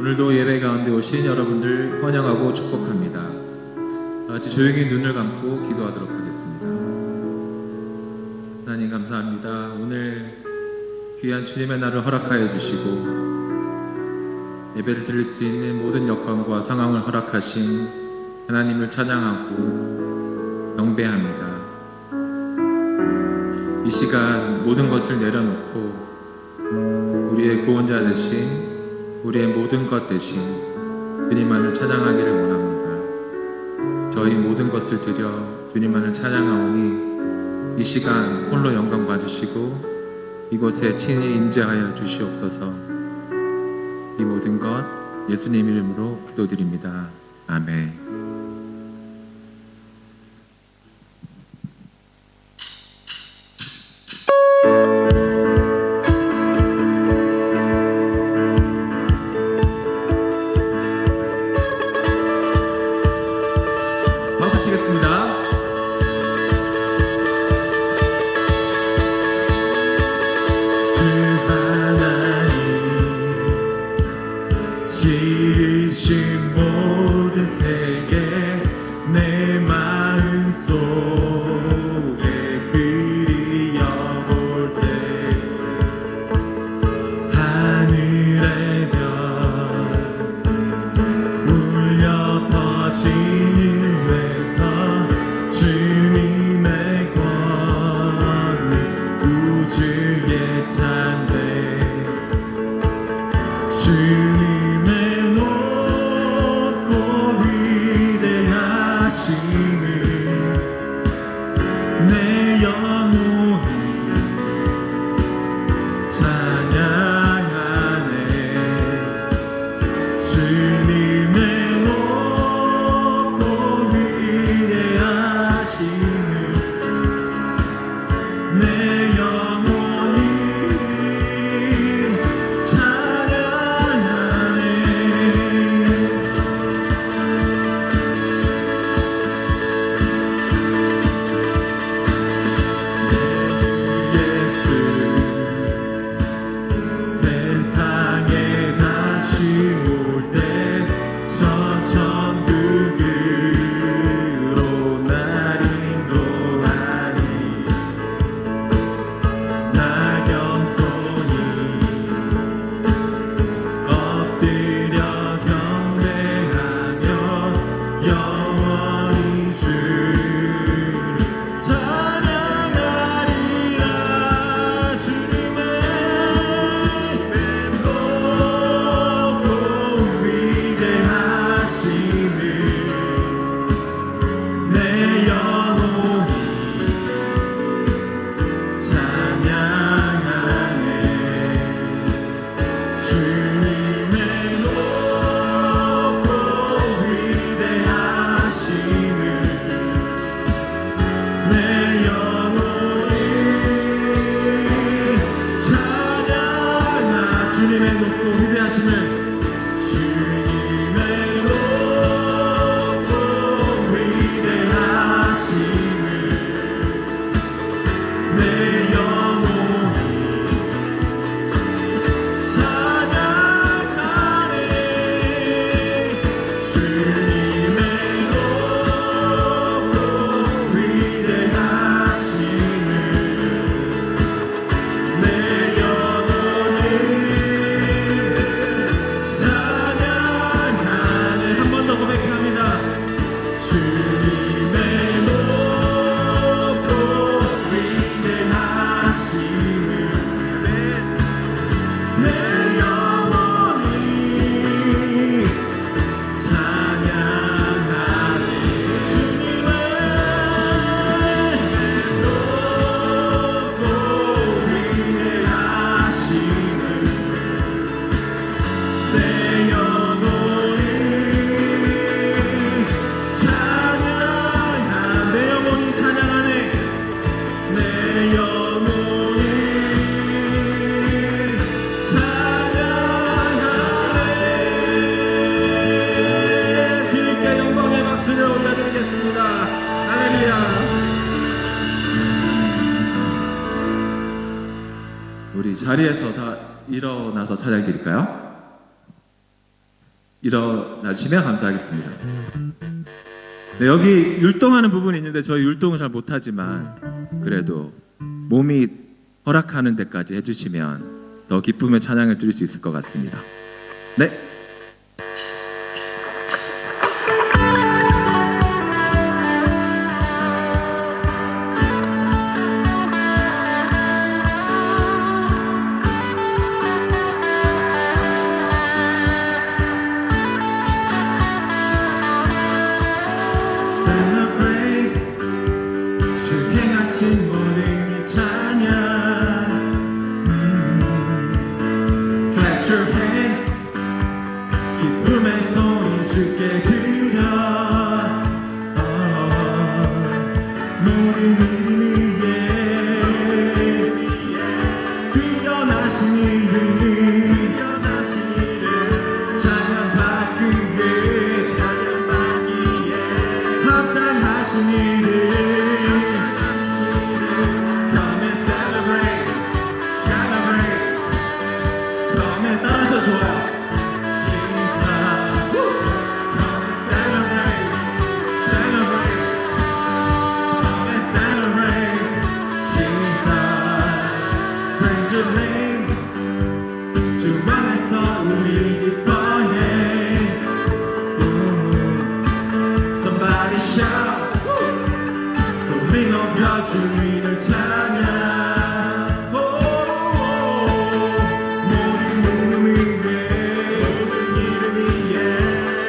오늘도 예배 가운데 오신 여러분들 환영하고 축복합니다. 같이 조용히 눈을 감고 기도하도록 하겠습니다. 하나님 감사합니다. 오늘 귀한 주님의 날을 허락하여 주시고 예배를 드릴 수 있는 모든 여건과 상황을 허락하신 하나님을 찬양하고 경배합니다. 이 시간 모든 것을 내려놓고 우리의 구원자 되신, 우리의 모든 것 되신 주님만을 찬양하기를 원합니다. 저희 모든 것을 드려 주님만을 찬양하오니 이 시간 홀로 영광 받으시고 이곳에 친히 임재하여 주시옵소서. 이 모든 것 예수님 이름으로 기도드립니다. 아멘. 박수 치겠습니다. 주 하나님 지으신 모든 세계 내 마음속에 그리어볼 때 하늘의 별 울려 퍼지는 주님의 권능 우주에 찬대 주님의 높고 위대하심을 내 영혼이 찬양하네. 주님의 높고 위대하심을 내 영혼이 찬양하네. 내 주 예수 세상에 다시 올 때 저 천국으로 날 인도하리. 나 겸손히 엎드려 경배하며 영원히 주를 찬양하리라. 주님의 높고 위대하심을 내 영혼이 찬양하네. 주님의 높고 위대하심을 내 영혼이 찬양하. 주님의 높고 위대하심을 주님의 높고 위대하심을 내 영혼이 찬양하네. 주님의 높고 위대하심을 내 영혼이 찬양하네. 한 번 더 고백합니다. 주님의 높고 위대하심을 내 영혼이 찬양하네. 주님의 높고 위대하심을 내 영혼이 찬양하네. 내 영혼이 찬양하네. 내 영혼이 찬양하네. 주님께 영광의 박수를 올려드리겠습니다. 할렐루야. 우리 자리에서 다 일어나서 찬양 드릴까요? 일어나시면 감사하겠습니다. 네, 여기 율동하는 부분이 있는데 저희 율동을 잘 못하지만 그래도 몸이 허락하는 데까지 해주시면 더 기쁨의 찬양을 드릴 수 있을 것 같습니다. 네. 기쁨의 소리 주께 드려 모든 이름 위에 뛰어나신 이름 찬양받기에 합당하신 이름 Come and celebrate Come and 따라서 좋아요 주만에서 우리 기뻐해 Somebody shout 소리 높여 주님을 찬양 모든 이름 위에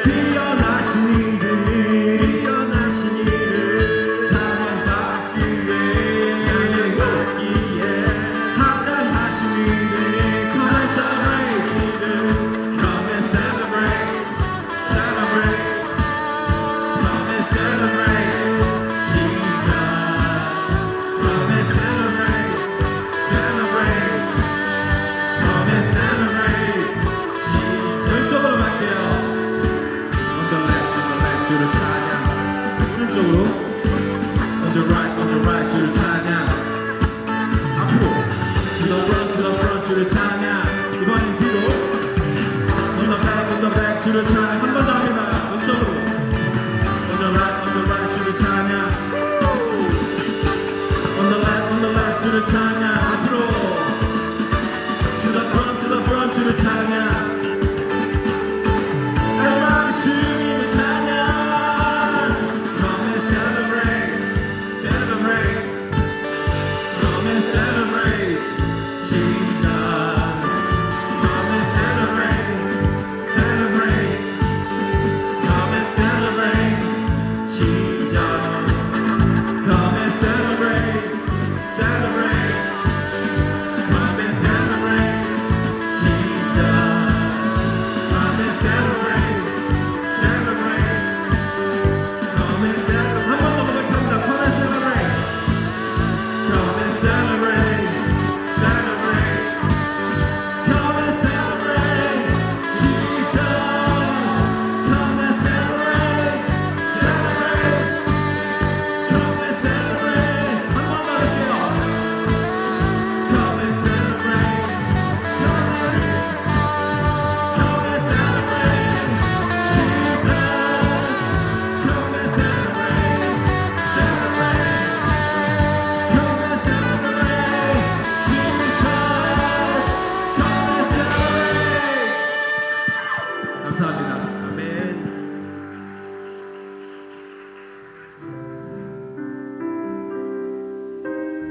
뛰어나신 이름 찬양받기에 합당하신 이름 On the right, 주를 찬양 앞으로 to the front, 주를 찬양 이번엔 뒤로 to the back, 주를 찬양 한 번 더 합니다 왼쪽으로 on the right, 주를 찬양 on the left, 주를 찬양 앞으로 to the front, 주를 찬양 everybody 주님을 찬양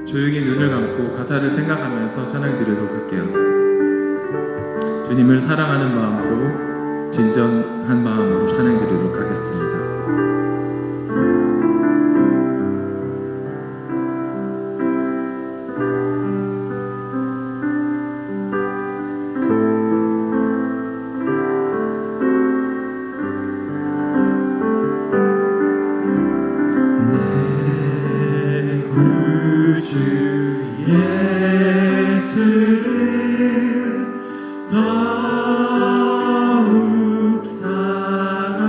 조용히 눈을 감고 가사를 생각하면서 찬양 드리도록 할게요. 주님을 사랑하는 마음으로 진정한 마음으로 찬양 드리도록 하겠습니다. 더욱 사랑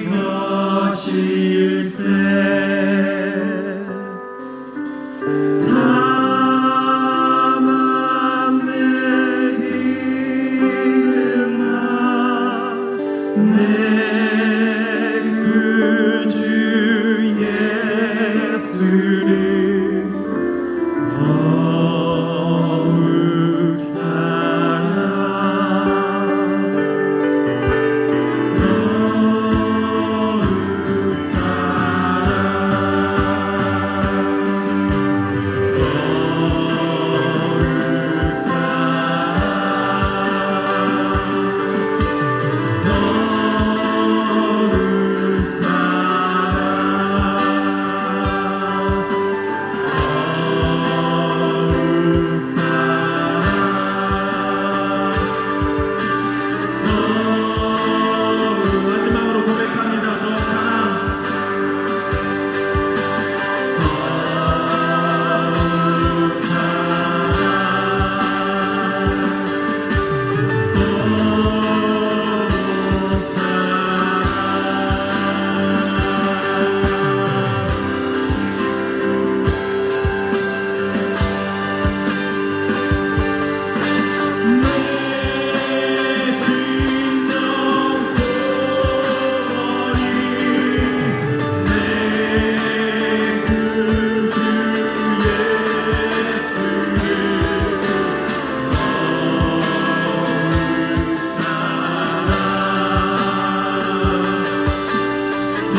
것일세 다만 내 믿음아 내 구주 예수를 더욱 사랑 마지막으로 고백합니다. 더 사랑 내 심령 소원이 내 구주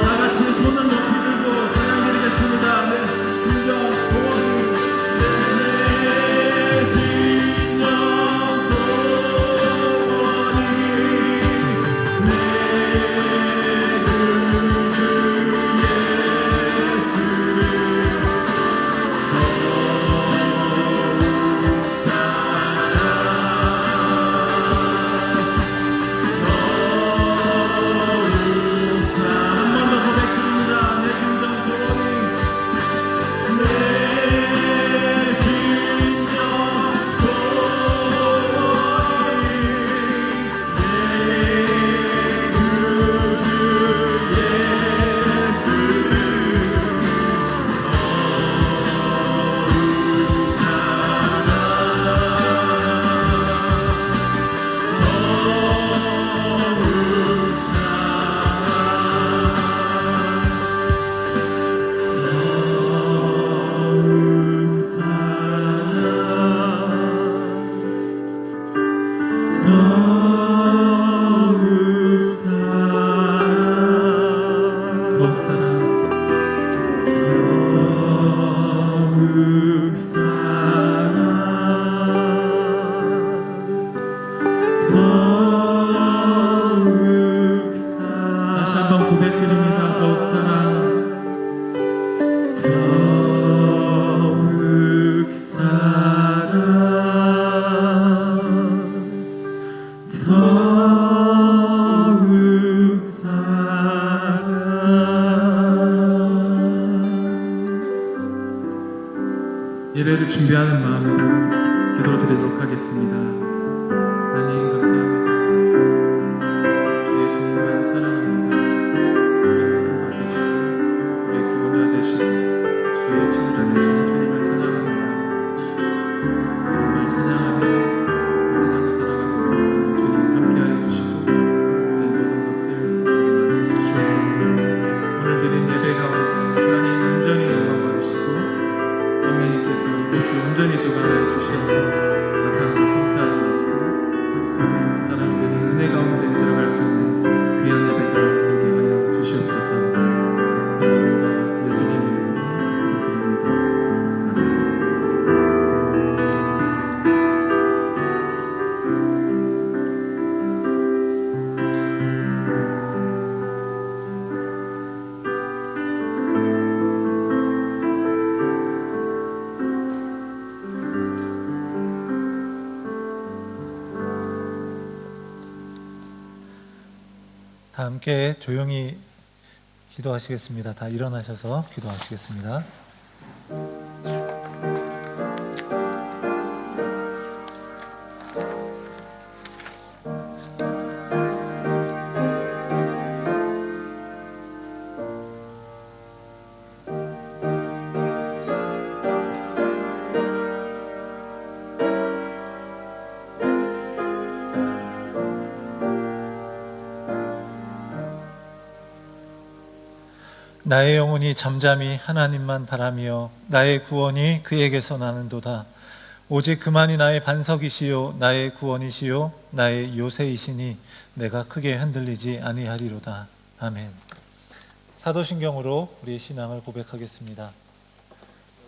다 같이 손을 높이 들고 찬양 드리겠습니다. 내 진정 소원이 내 진정 소원이 내 구주 예수를 한 번 더 고백드립니다. 내 진정 소원이 내 진정 소원이 내 구주 더욱 사랑 더욱 사랑 더욱 사랑 다시 한번 고백드립니다. 더욱 사랑 더욱 사랑 더욱 사랑 예배를 준비하는 마음으로 기도드리도록 하겠습니다. 하나님 감사합니다. 주 예수님만 사랑합니다. 우리의 모든 것 되시고 우리의 구원자 되시고 주의 친구라 되신 주님을 찬양합니다. 주님을 찬양하며 이 세상을 살아가는 주님 함께하여 주시고 저희 모든 것을 만져 주시옵소서. 오늘 드린 예배 가운데 하나님 온전히 영광 받으시고 하나님께서 이곳을 온전히 주관하여 주시어서 나타나고 통태하지 않고 모든 사람들이 은혜 가운데 들어갈 수 있는 귀한 예배가 되게 하여 주시옵소서. 이 모든 것 예수님 이름으로 기도드립니다. 아멘. 다 함께 조용히 기도하시겠습니다. 다 일어나셔서 기도하시겠습니다. 나의 영혼이 잠잠히 하나님만 바라며 나의 구원이 그에게서 나는도다. 오직 그만이 나의 반석이시요 나의 구원이시요 나의 요새이시니 내가 크게 흔들리지 아니하리로다. 아멘. 사도신경으로 우리의 신앙을 고백하겠습니다.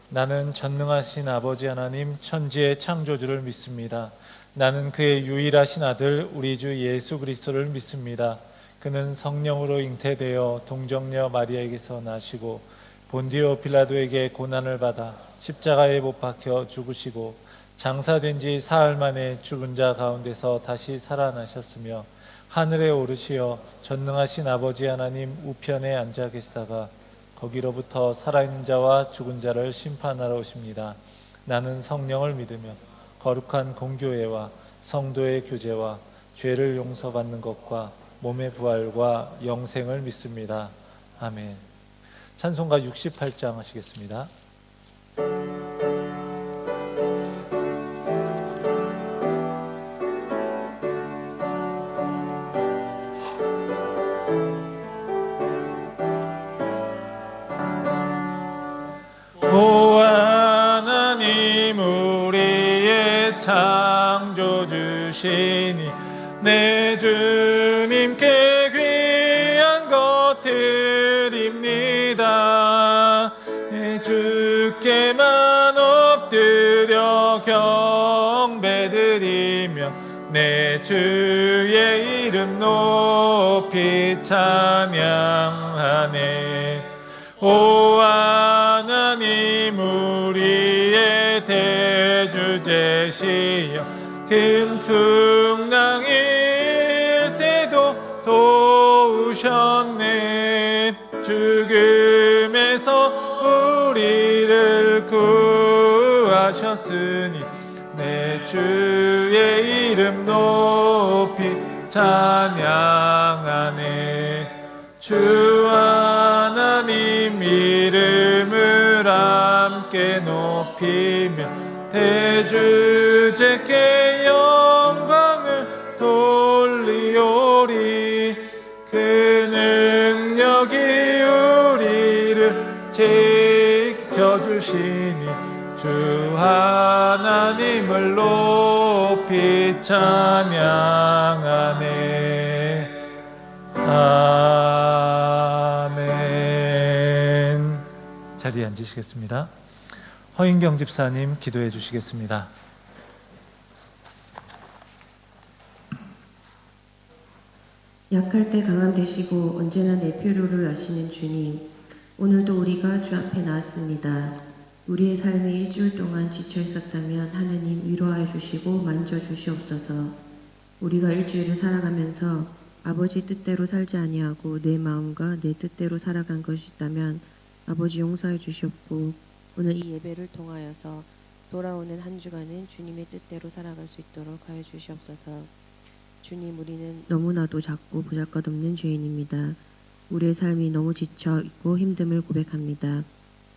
나는 전능하신 아버지 하나님 천지의 창조주를 믿습니다. 나는 그의 유일하신 아들 우리 주 예수 그리스도를 믿습니다. 그는 성령으로 잉태되어 동정녀 마리아에게서 나시고 본디오 빌라도에게 고난을 받아 십자가에 못 박혀 죽으시고 장사된 지 사흘 만에 죽은 자 가운데서 다시 살아나셨으며 하늘에 오르시어 전능하신 아버지 하나님 우편에 앉아 계시다가 거기로부터 살아있는 자와 죽은 자를 심판하러 오십니다. 나는 성령을 믿으며 거룩한 공교회와 성도의 교제와 죄를 용서받는 것과 몸의 부활과 영생을 믿습니다. 아멘. 찬송가 68장 하시겠습니다. 오 하나님 우리의 창조주시니 내 주님께 귀한 것 드립니다. 내 주께만 엎드려 경배드리며 내 주의 이름 높이 찬양하네. 오 하나님 우리의 대주제시여 큰 풍랑일 때도 도우셨네. 죽음에서 우리를 구하셨으니 내 주의 이름 높이 찬양하네. 주 하나님 이름을 함께 높이며 대주제께 영광을 돌리오리. 그 능력이 우리를 지켜주시니 주 하나님을 높이 찬양하네. 아멘. 자리에 앉으시겠습니다. 허인경 집사님 기도해 주시겠습니다. 약할 때 강함 되시고 언제나 내 필요를 아시는 주님, 오늘도 우리가 주 앞에 나왔습니다. 우리의 삶이 일주일 동안 지쳐 있었다면 하느님 위로하여 주시고 만져 주시옵소서. 우리가 일주일을 살아가면서 아버지 뜻대로 살지 아니하고 내 마음과 내 뜻대로 살아간 것이 있다면 아버지 용서해 주시옵고, 오늘 이 예배를 통하여서 돌아오는 한 주간은 주님의 뜻대로 살아갈 수 있도록 하여 주시옵소서. 주님, 우리는 너무나도 작고 보잘것없는 죄인입니다. 우리의 삶이 너무 지쳐 있고 힘듦을 고백합니다.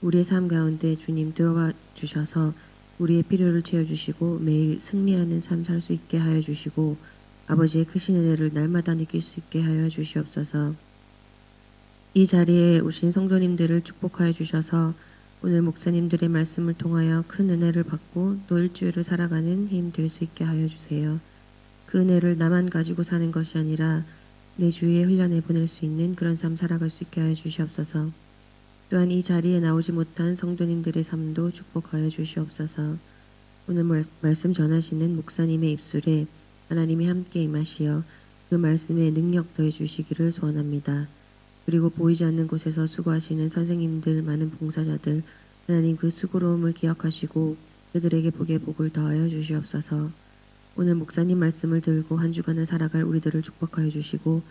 우리의 삶 가운데 주님 들어와 주셔서 우리의 필요를 채워주시고 매일 승리하는 삶 살 수 있게 하여 주시고 아버지의 크신 은혜를 날마다 느낄 수 있게 하여 주시옵소서. 이 자리에 오신 성도님들을 축복하여 주셔서 오늘 목사님들의 말씀을 통하여 큰 은혜를 받고 또 일주일을 살아가는 힘 될 수 있게 하여 주세요. 그 은혜를 나만 가지고 사는 것이 아니라 내 주위에 흘려내 보낼 수 있는 그런 삶 살아갈 수 있게 하여 주시옵소서. 또한 이 자리에 나오지 못한 성도님들의 삶도 축복하여 주시옵소서. 오늘 말씀 전하시는 목사님의 입술에 하나님이 함께 임하시어 그 말씀에 능력 더해 주시기를 소원합니다. 그리고 보이지 않는 곳에서 수고하시는 선생님들, 많은 봉사자들, 하나님 그 수고로움을 기억하시고 그들에게 복의 복을 더하여 주시옵소서. 오늘 목사님 말씀을 들고 한 주간을 살아갈 우리들을 축복하여 주시고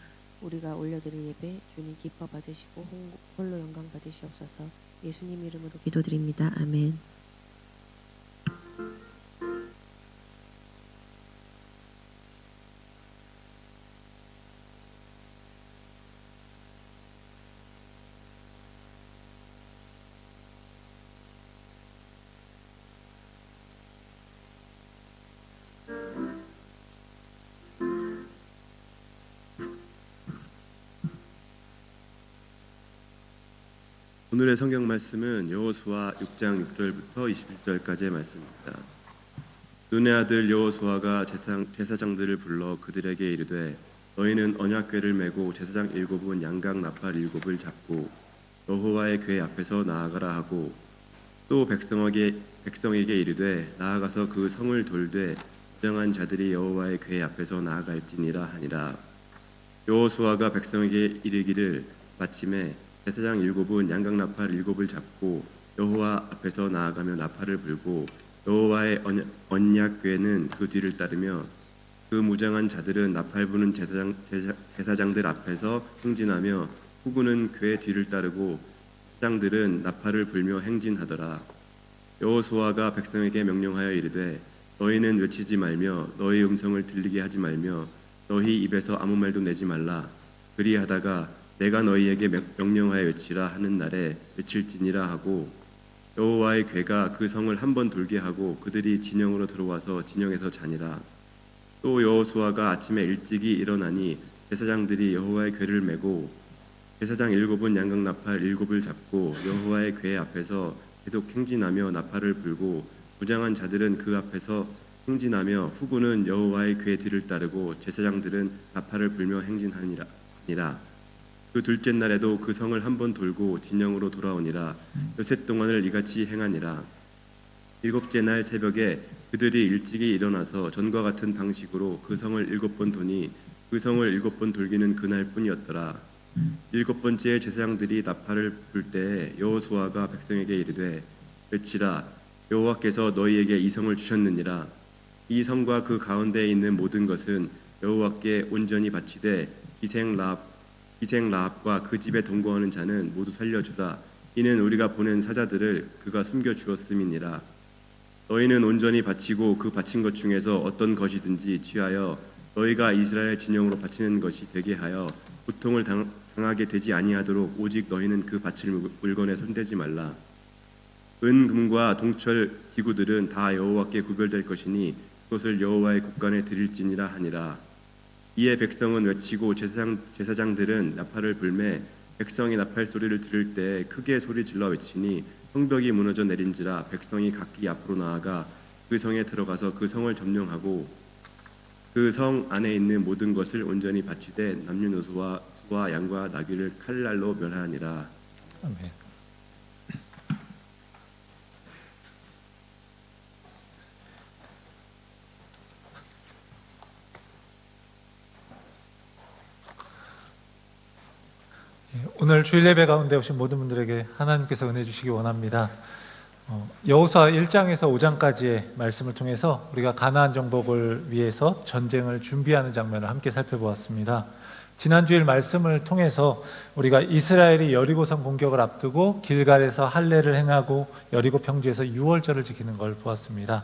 우리가 올려드릴 예배 주님 기뻐 받으시고 홀로 영광 받으시옵소서. 예수님 이름으로 기도드립니다. 아멘. 오늘의 성경 말씀은 여호수아 6장 6절부터 21절까지의 말씀입니다. 눈의 아들 여호수아가 제사장들을 불러 그들에게 이르되 너희는 언약궤를 메고 제사장 7은 양각 나팔 7을 잡고 여호와의 궤 앞에서 나아가라 하고 또 백성에게 이르되 나아가서 그 성을 돌되 부정한 자들이 여호와의 궤 앞에서 나아갈지니라 하니라. 여호수아가 백성에게 이르기를 마침에 제사장 7은 양각 나팔 7을 잡고 여호와 앞에서 나아가며 나팔을 불고 여호와의 언약궤는 그 뒤를 따르며 그 무장한 자들은 나팔 부는 제사장들 앞에서 행진하며 후군은 궤 뒤를 따르고 제사장들은 나팔을 불며 행진하더라. 여호수아가 백성에게 명령하여 이르되 너희는 외치지 말며 너희 음성을 들리게 하지 말며 너희 입에서 아무 말도 내지 말라. 그리하다가 내가 너희에게 명령하여 외치라 하는 날에 외칠지니라 하고 여호와의 궤가 그 성을 한 번 돌게 하고 그들이 진영으로 들어와서 진영에서 자니라. 또 여호수아가 아침에 일찍이 일어나니 제사장들이 여호와의 궤를 메고 제사장 7은 양각 나팔 7을 잡고 여호와의 궤 앞에서 계속 행진하며 나팔을 불고 무장한 자들은 그 앞에서 행진하며 후군은 여호와의 궤 뒤를 따르고 제사장들은 나팔을 불며 행진하니라. 그 둘째 날에도 그 성을 한 번 돌고 진영으로 돌아오니라. 여섯 동안을 이같이 행하니라. 일곱째 날 새벽에 그들이 일찍이 일어나서 전과 같은 방식으로 그 성을 7번 도니 그 성을 7번 돌기는 그날뿐이었더라. 7번째 제사장들이 나팔을 불 때에 여호수아가 백성에게 이르되 외치라. 여호와께서 너희에게 이 성을 주셨느니라. 이 성과 그 가운데에 있는 모든 것은 여호와께 온전히 바치되 기생 라합과 그 집에 동거하는 자는 모두 살려주라. 이는 우리가 보낸 사자들을 그가 숨겨 주었음이니라. 너희는 온전히 바치고 그 바친 것 중에서 어떤 것이든지 취하여 너희가 이스라엘 진영으로 바치는 것이 되게 하여 고통을 당하게 되지 아니하도록 오직 너희는 그 바칠 물건에 손대지 말라. 은 금과 동철 기구들은 다 여호와께 구별될 것이니 그것을 여호와의 곳간에 드릴지니라 하니라. 이에 백성은 외치고 제사장들은 나팔을 불매 백성이 나팔 소리를 들을 때 크게 소리 질러 외치니 성벽이 무너져 내린지라. 백성이 각기 앞으로 나아가 그 성에 들어가서 그 성을 점령하고 그 성 안에 있는 모든 것을 온전히 바치되 남녀노소와 소와 양과 나귀를 칼날로 멸하니라. 아멘. 오늘 주일 예배 가운데 오신 모든 분들에게 하나님께서 은혜 주시기 원합니다. 여호수아 1장에서 5장까지의 말씀을 통해서 우리가 가나안 정복을 위해서 전쟁을 준비하는 장면을 함께 살펴보았습니다. 지난 주일 말씀을 통해서 우리가 이스라엘이 여리고성 공격을 앞두고 길갈에서 할례를 행하고 여리고 평지에서 유월절을 지키는 걸 보았습니다.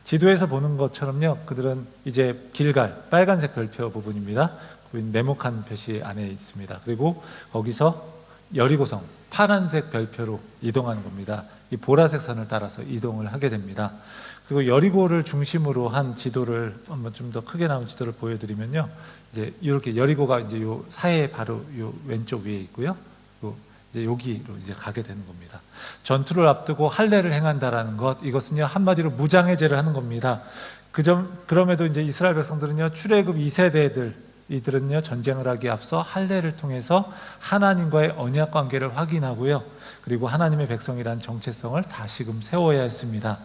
지도에서 보는 것처럼요, 그들은 이제 길갈, 빨간색 별표 부분입니다. 네모칸 표시 안에 있습니다. 그리고 거기서 여리고성, 파란색 별표로 이동하는 겁니다. 이 보라색 선을 따라서 이동을 하게 됩니다. 그리고 여리고를 중심으로 한 지도를 한번 좀 더 크게 나온 지도를 보여드리면요, 이제 이렇게 여리고가 이제 요 사해 바로 요 왼쪽 위에 있고요. 이제 여기로 이제 가게 되는 겁니다. 전투를 앞두고 할례를 행한다라는 것, 이것은요 한마디로 무장해제를 하는 겁니다. 그럼에도 이제 이스라엘 백성들은요 출애굽 2세대들 이들은요 전쟁을 하기에 앞서 할례를 통해서 하나님과의 언약 관계를 확인하고요, 그리고 하나님의 백성이라는 정체성을 다시금 세워야 했습니다.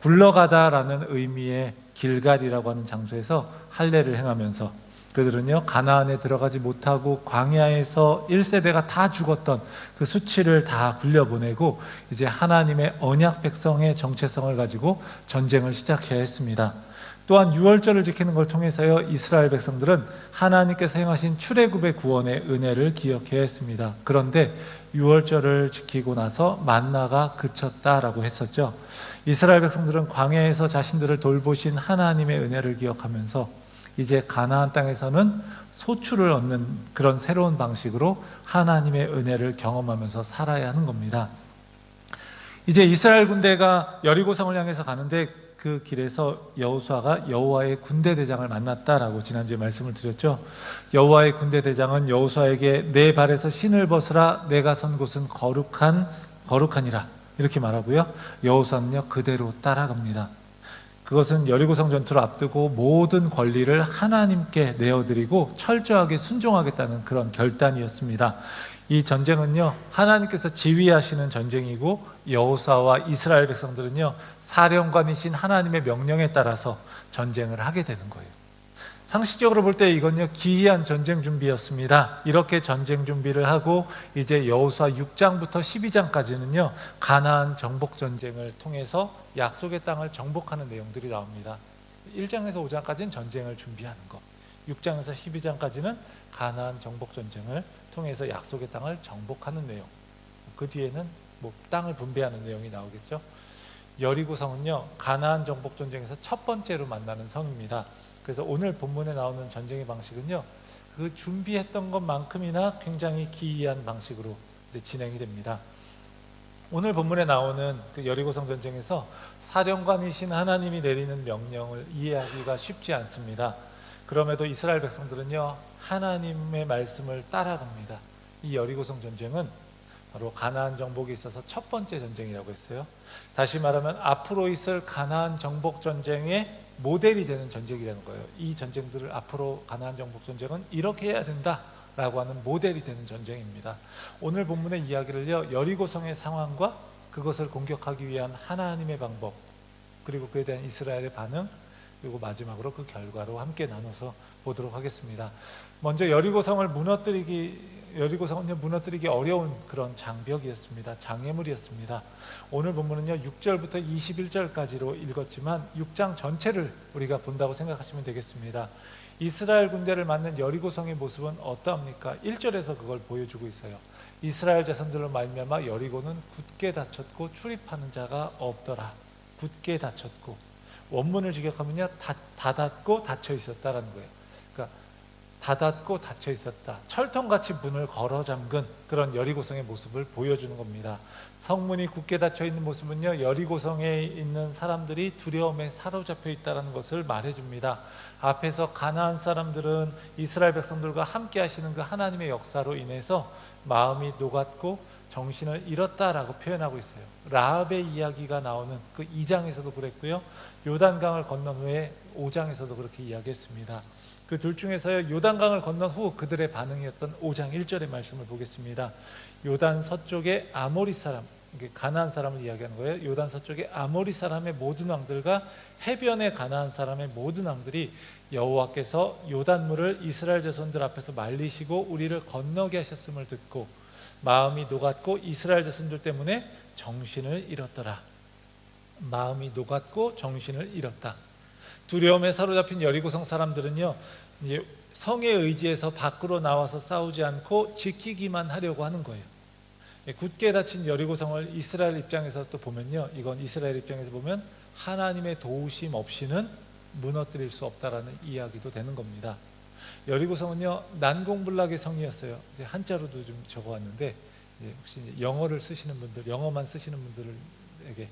굴러가다라는 의미의 길갈이라고 하는 장소에서 할례를 행하면서 그들은요 가나안에 들어가지 못하고 광야에서 1세대가 다 죽었던 그 수치를 다 굴려보내고 이제 하나님의 언약 백성의 정체성을 가지고 전쟁을 시작해야 했습니다. 또한 유월절을 지키는 걸 통해서요 이스라엘 백성들은 하나님께서 행하신 출애굽의 구원의 은혜를 기억해야 했습니다. 그런데 유월절을 지키고 나서 만나가 그쳤다라고 했었죠. 이스라엘 백성들은 광야에서 자신들을 돌보신 하나님의 은혜를 기억하면서 이제 가나안 땅에서는 소출을 얻는 그런 새로운 방식으로 하나님의 은혜를 경험하면서 살아야 하는 겁니다. 이제 이스라엘 군대가 여리고성을 향해서 가는데 그 길에서 여호수아가 여호와의 군대 대장을 만났다라고 지난주에 말씀을 드렸죠. 여호와의 군대 대장은 여호수아에게 내 발에서 신을 벗으라, 내가 선 곳은 거룩하니라 이렇게 말하고요. 여호수아는요 그대로 따라갑니다. 그것은 여리고성 전투를 앞두고 모든 권리를 하나님께 내어드리고 철저하게 순종하겠다는 그런 결단이었습니다. 이 전쟁은요 하나님께서 지휘하시는 전쟁이고 여호수아와 이스라엘 백성들은요 사령관이신 하나님의 명령에 따라서 전쟁을 하게 되는 거예요. 상식적으로 볼 때 이건요 기이한 전쟁 준비였습니다. 이렇게 전쟁 준비를 하고 이제 여호수아 6장부터 12장까지는요 가나안 정복 전쟁을 통해서 약속의 땅을 정복하는 내용들이 나옵니다. 1장에서 5장까지는 전쟁을 준비하는 것, 6장에서 12장까지는 가나안 정복 전쟁을 통해서 약속의 땅을 정복하는 내용, 그 뒤에는 뭐 땅을 분배하는 내용이 나오겠죠. 여리고성은요 가나안 정복 전쟁에서 첫 번째로 만나는 성입니다. 그래서 오늘 본문에 나오는 전쟁의 방식은요 그 준비했던 것만큼이나 굉장히 기이한 방식으로 이제 진행이 됩니다. 오늘 본문에 나오는 그 여리고성 전쟁에서 사령관이신 하나님이 내리는 명령을 이해하기가 쉽지 않습니다. 그럼에도 이스라엘 백성들은요 하나님의 말씀을 따라갑니다. 이 여리고성 전쟁은 바로 가나안 정복에 있어서 첫 번째 전쟁이라고 했어요. 다시 말하면 앞으로 있을 가나안 정복 전쟁의 모델이 되는 전쟁이라는 거예요. 이 전쟁들을 앞으로 가나안 정복 전쟁은 이렇게 해야 된다라고 하는 모델이 되는 전쟁입니다. 오늘 본문의 이야기를요 여리고성의 상황과 그것을 공격하기 위한 하나님의 방법, 그리고 그에 대한 이스라엘의 반응, 그리고 마지막으로 그 결과로 함께 나눠서 보도록 하겠습니다. 먼저 여리고성은요 무너뜨리기 어려운 그런 장벽이었습니다. 장애물이었습니다. 오늘 본문은요 6절부터 21절까지로 읽었지만 6장 전체를 우리가 본다고 생각하시면 되겠습니다. 이스라엘 군대를 맞는 여리고성의 모습은 어떠합니까? 1절에서 그걸 보여주고 있어요. 이스라엘 자손들로 말미암아 여리고는 굳게 닫혔고 출입하는 자가 없더라. 굳게 닫혔고, 원문을 직역하면요 닫았고 닫혀 있었다라는 거예요. 그러니까 닫았고 닫혀 있었다, 철통같이 문을 걸어 잠근 그런 여리고성의 모습을 보여주는 겁니다. 성문이 굳게 닫혀 있는 모습은요 여리고성에 있는 사람들이 두려움에 사로잡혀 있다는 것을 말해줍니다. 앞에서 가나안 사람들은 이스라엘 백성들과 함께 하시는 그 하나님의 역사로 인해서 마음이 녹았고 정신을 잃었다라고 표현하고 있어요. 라합의 이야기가 나오는 그 2장에서도 그랬고요, 요단강을 건넌 후에 5장에서도 그렇게 이야기했습니다. 그 둘 중에서요 요단강을 건넌 후 그들의 반응이었던 5장 1절의 말씀을 보겠습니다. 요단 서쪽의 아모리 사람, 이게 가나안 사람을 이야기하는 거예요. 요단 서쪽의 아모리 사람의 모든 왕들과 해변의 가나안 사람의 모든 왕들이 여호와께서 요단물을 이스라엘 자손들 앞에서 말리시고 우리를 건너게 하셨음을 듣고 마음이 녹았고 이스라엘 자손들 때문에 정신을 잃었더라. 마음이 녹았고 정신을 잃었다. 두려움에 사로잡힌 여리고성 사람들은요 성의 의지에서 밖으로 나와서 싸우지 않고 지키기만 하려고 하는 거예요. 굳게 닫힌 여리고성을 이스라엘 입장에서 또 보면요, 이건 이스라엘 입장에서 보면 하나님의 도우심 없이는 무너뜨릴 수 없다라는 이야기도 되는 겁니다. 여리고성은요 난공불락의 성이었어요. 이제 한자로도 좀 적어왔는데 혹시 영어를 쓰시는 분들, 영어만 쓰시는 분들에게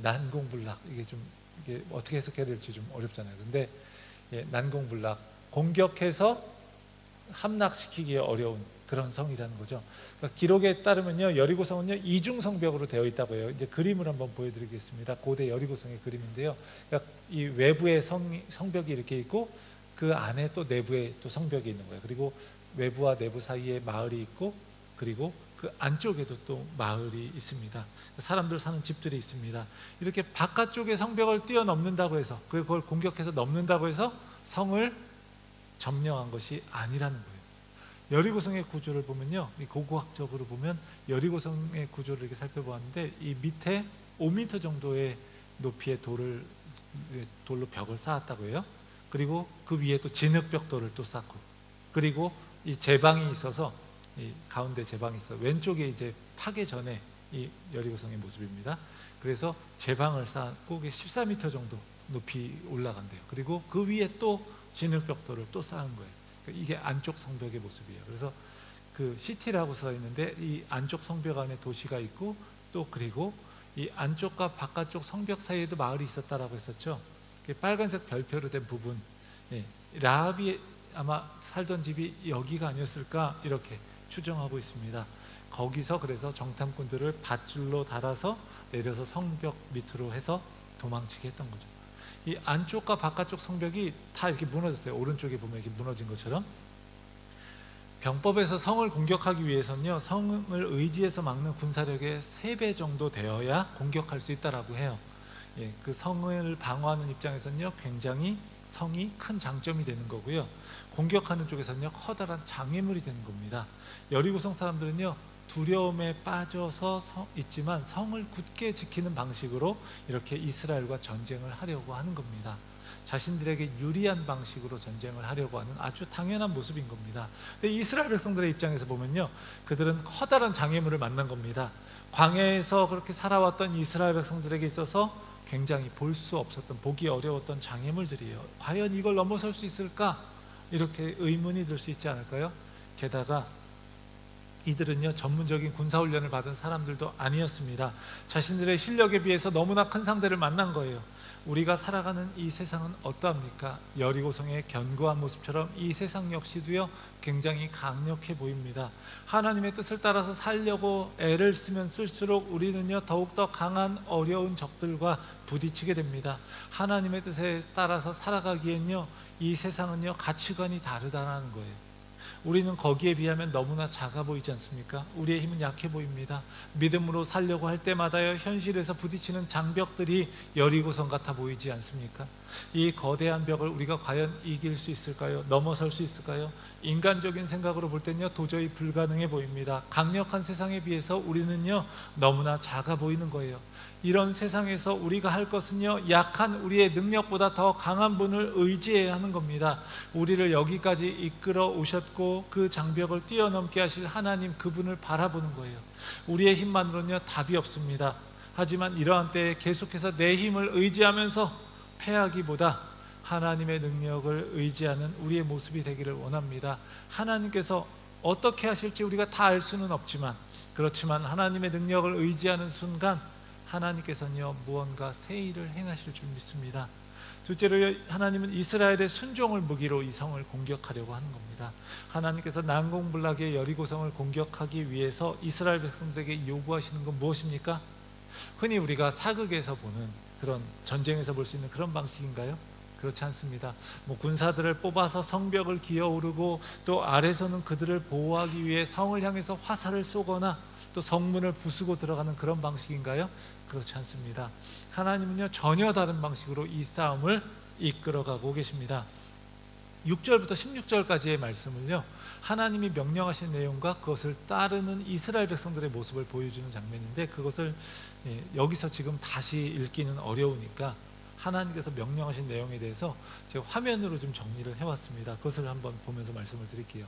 난공불락, 이게 어떻게 해석해야 될지 좀 어렵잖아요. 근데 난공불락, 공격해서 함락시키기 어려운 그런 성이라는 거죠. 그러니까 기록에 따르면요 여리고성은요 이중성벽으로 되어 있다고 해요. 이제 그림을 한번 보여드리겠습니다. 고대 여리고성의 그림인데요. 그러니까 이 외부에 성벽이 이렇게 있고 그 안에 또 내부에 또 성벽이 있는 거예요. 그리고 외부와 내부 사이에 마을이 있고, 그리고 그 안쪽에도 또 마을이 있습니다. 사람들 사는 집들이 있습니다. 이렇게 바깥쪽에 성벽을 뛰어넘는다고 해서, 그걸 공격해서 넘는다고 해서 성을 점령한 것이 아니라는 거예요. 여리고성의 구조를 보면요, 고고학적으로 보면 여리고성의 구조를 이렇게 살펴보았는데 이 밑에 5m 정도의 높이의 돌로 벽을 쌓았다고 해요. 그리고 그 위에 또 진흙벽돌을 또 쌓고, 그리고 이 제방이 있어서 이 가운데 제방이 있어 왼쪽에 이제 파괴 전에 이 여리고성의 모습입니다. 그래서 제방을 쌓고 14m 정도 높이 올라간대요. 그리고 그 위에 또 진흙벽돌을 또 쌓은 거예요. 그러니까 이게 안쪽 성벽의 모습이에요. 그래서 그 시티라고 써 있는데 이 안쪽 성벽 안에 도시가 있고, 또 그리고 이 안쪽과 바깥쪽 성벽 사이에도 마을이 있었다라고 했었죠. 빨간색 별표로 된 부분, 라합이 아마 살던 집이 여기가 아니었을까 이렇게 추정하고 있습니다. 거기서 그래서 정탐꾼들을 밧줄로 달아서 내려서 성벽 밑으로 해서 도망치게 했던 거죠. 이 안쪽과 바깥쪽 성벽이 다 이렇게 무너졌어요. 오른쪽에 보면 이렇게 무너진 것처럼. 병법에서 성을 공격하기 위해서는요, 성을 의지해서 막는 군사력의 3배 정도 되어야 공격할 수 있다라고 해요. 그 성을 방어하는 입장에서는요, 굉장히 성이 큰 장점이 되는 거고요. 공격하는 쪽에서는요, 커다란 장애물이 되는 겁니다. 여리고성 사람들은요, 두려움에 빠져서 있지만 성을 굳게 지키는 방식으로 이렇게 이스라엘과 전쟁을 하려고 하는 겁니다. 자신들에게 유리한 방식으로 전쟁을 하려고 하는 아주 당연한 모습인 겁니다. 근데 이스라엘 백성들의 입장에서 보면요, 그들은 커다란 장애물을 만난 겁니다. 광야에서 그렇게 살아왔던 이스라엘 백성들에게 있어서 굉장히 볼 수 없었던, 보기 어려웠던 장애물들이에요. 과연 이걸 넘어설 수 있을까? 이렇게 의문이 들 수 있지 않을까요? 게다가 이들은요, 전문적인 군사훈련을 받은 사람들도 아니었습니다. 자신들의 실력에 비해서 너무나 큰 상대를 만난 거예요. 우리가 살아가는 이 세상은 어떠합니까? 여리고성의 견고한 모습처럼 이 세상 역시도요, 굉장히 강력해 보입니다. 하나님의 뜻을 따라서 살려고 애를 쓰면 쓸수록 우리는요, 더욱더 강한 어려운 적들과 부딪히게 됩니다. 하나님의 뜻에 따라서 살아가기엔요, 이 세상은요, 가치관이 다르다는 거예요. 우리는 거기에 비하면 너무나 작아 보이지 않습니까? 우리의 힘은 약해 보입니다. 믿음으로 살려고 할 때마다요, 현실에서 부딪히는 장벽들이 여리고성 같아 보이지 않습니까? 이 거대한 벽을 우리가 과연 이길 수 있을까요? 넘어설 수 있을까요? 인간적인 생각으로 볼 때는요, 도저히 불가능해 보입니다. 강력한 세상에 비해서 우리는요, 너무나 작아 보이는 거예요. 이런 세상에서 우리가 할 것은요, 약한 우리의 능력보다 더 강한 분을 의지해야 하는 겁니다. 우리를 여기까지 이끌어 오셨고 그 장벽을 뛰어넘게 하실 하나님, 그분을 바라보는 거예요. 우리의 힘만으로는요, 답이 없습니다. 하지만 이러한 때에 계속해서 내 힘을 의지하면서 패하기보다 하나님의 능력을 의지하는 우리의 모습이 되기를 원합니다. 하나님께서 어떻게 하실지 우리가 다 알 수는 없지만, 그렇지만 하나님의 능력을 의지하는 순간 하나님께서는요, 무언가 새 일을 행하실 줄 믿습니다. 둘째로, 하나님은 이스라엘의 순종을 무기로 이 성을 공격하려고 하는 겁니다. 하나님께서 난공불락의 여리고성을 공격하기 위해서 이스라엘 백성들에게 요구하시는 건 무엇입니까? 흔히 우리가 사극에서 보는 그런, 전쟁에서 볼 수 있는 그런 방식인가요? 그렇지 않습니다. 군사들을 뽑아서 성벽을 기어오르고 또 아래서는 그들을 보호하기 위해 성을 향해서 화살을 쏘거나 또 성문을 부수고 들어가는 그런 방식인가요? 그렇지 않습니다. 하나님은요, 전혀 다른 방식으로 이 싸움을 이끌어가고 계십니다. 6절부터 16절까지의 말씀을요, 하나님이 명령하신 내용과 그것을 따르는 이스라엘 백성들의 모습을 보여주는 장면인데, 그것을 여기서 지금 다시 읽기는 어려우니까 하나님께서 명령하신 내용에 대해서 제가 화면으로 좀 정리를 해왔습니다. 그것을 한번 보면서 말씀을 드릴게요.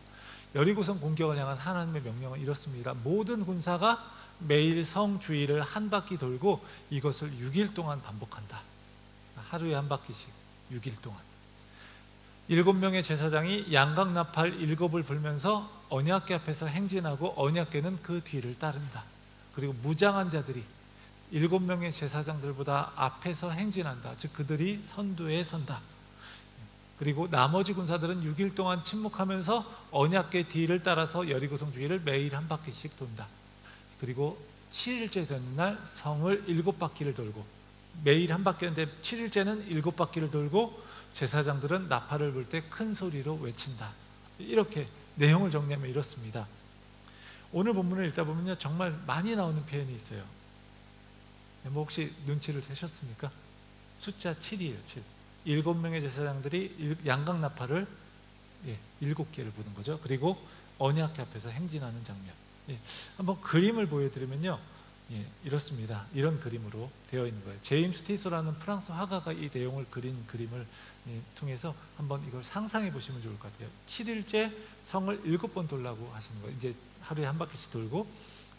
여리고성 공격을 향한 하나님의 명령은 이렇습니다. 모든 군사가 매일 성 주위를 한 바퀴 돌고 이것을 6일 동안 반복한다. 하루에 한 바퀴씩 6일 동안. 7명의 제사장이 양각나팔 7을 불면서 언약궤 앞에서 행진하고 언약궤는 그 뒤를 따른다. 그리고 무장한 자들이 7명의 제사장들보다 앞에서 행진한다. 즉 그들이 선두에 선다. 그리고 나머지 군사들은 6일 동안 침묵하면서 언약궤 뒤를 따라서 여리고성 주위를 매일 한 바퀴씩 돈다. 그리고 7일째 되는 날 성을 7바퀴를 돌고, 매일 한 바퀴인데 7일째는 7바퀴를 돌고 제사장들은 나팔을 불 때 큰 소리로 외친다. 이렇게 내용을 정리하면 이렇습니다. 오늘 본문을 읽다 보면요, 정말 많이 나오는 표현이 있어요. 혹시 눈치를 채셨습니까? 숫자 7이에요. 7. 7명의 제사장들이 양각나팔을 7개를 부는 거죠. 그리고 언약궤 앞에서 행진하는 장면. 한번 그림을 보여드리면요, 이렇습니다. 이런 그림으로 되어 있는 거예요. 제임스 티소라는 프랑스 화가가 이 내용을 그린 그림을 통해서 한번 이걸 상상해 보시면 좋을 것 같아요. 7일째 성을 7번 돌라고 하시는 거예요. 이제 하루에 한 바퀴씩 돌고,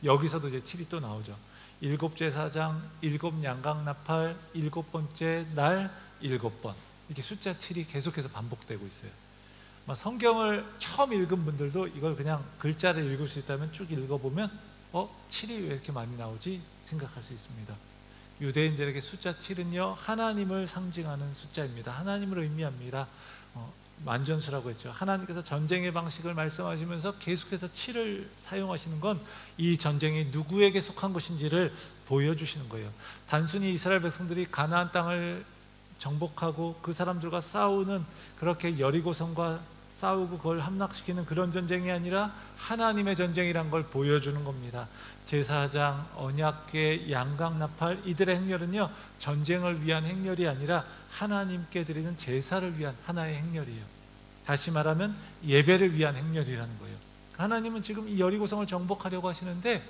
여기서도 이제 7이 또 나오죠. 7제사장, 7양각나팔, 7번째 날 7번. 이렇게 숫자 7이 계속해서 반복되고 있어요. 성경을 처음 읽은 분들도 이걸 그냥 글자를 읽을 수 있다면 쭉 읽어보면 7이 왜 이렇게 많이 나오지? 생각할 수 있습니다. 유대인들에게 숫자 7은요 하나님을 상징하는 숫자입니다. 하나님을 의미합니다. 만전수라고 했죠. 하나님께서 전쟁의 방식을 말씀하시면서 계속해서 7을 사용하시는 건 이 전쟁이 누구에게 속한 것인지를 보여주시는 거예요. 단순히 이스라엘 백성들이 가나안 땅을 정복하고 그 사람들과 싸우는, 그렇게 여리고성과 싸우고 그걸 함락시키는 그런 전쟁이 아니라 하나님의 전쟁이란 걸 보여주는 겁니다. 제사장, 언약궤, 양강나팔, 이들의 행렬은요 전쟁을 위한 행렬이 아니라 하나님께 드리는 제사를 위한 하나의 행렬이에요. 다시 말하면 예배를 위한 행렬이라는 거예요. 하나님은 지금 이 여리고성을 정복하려고 하시는데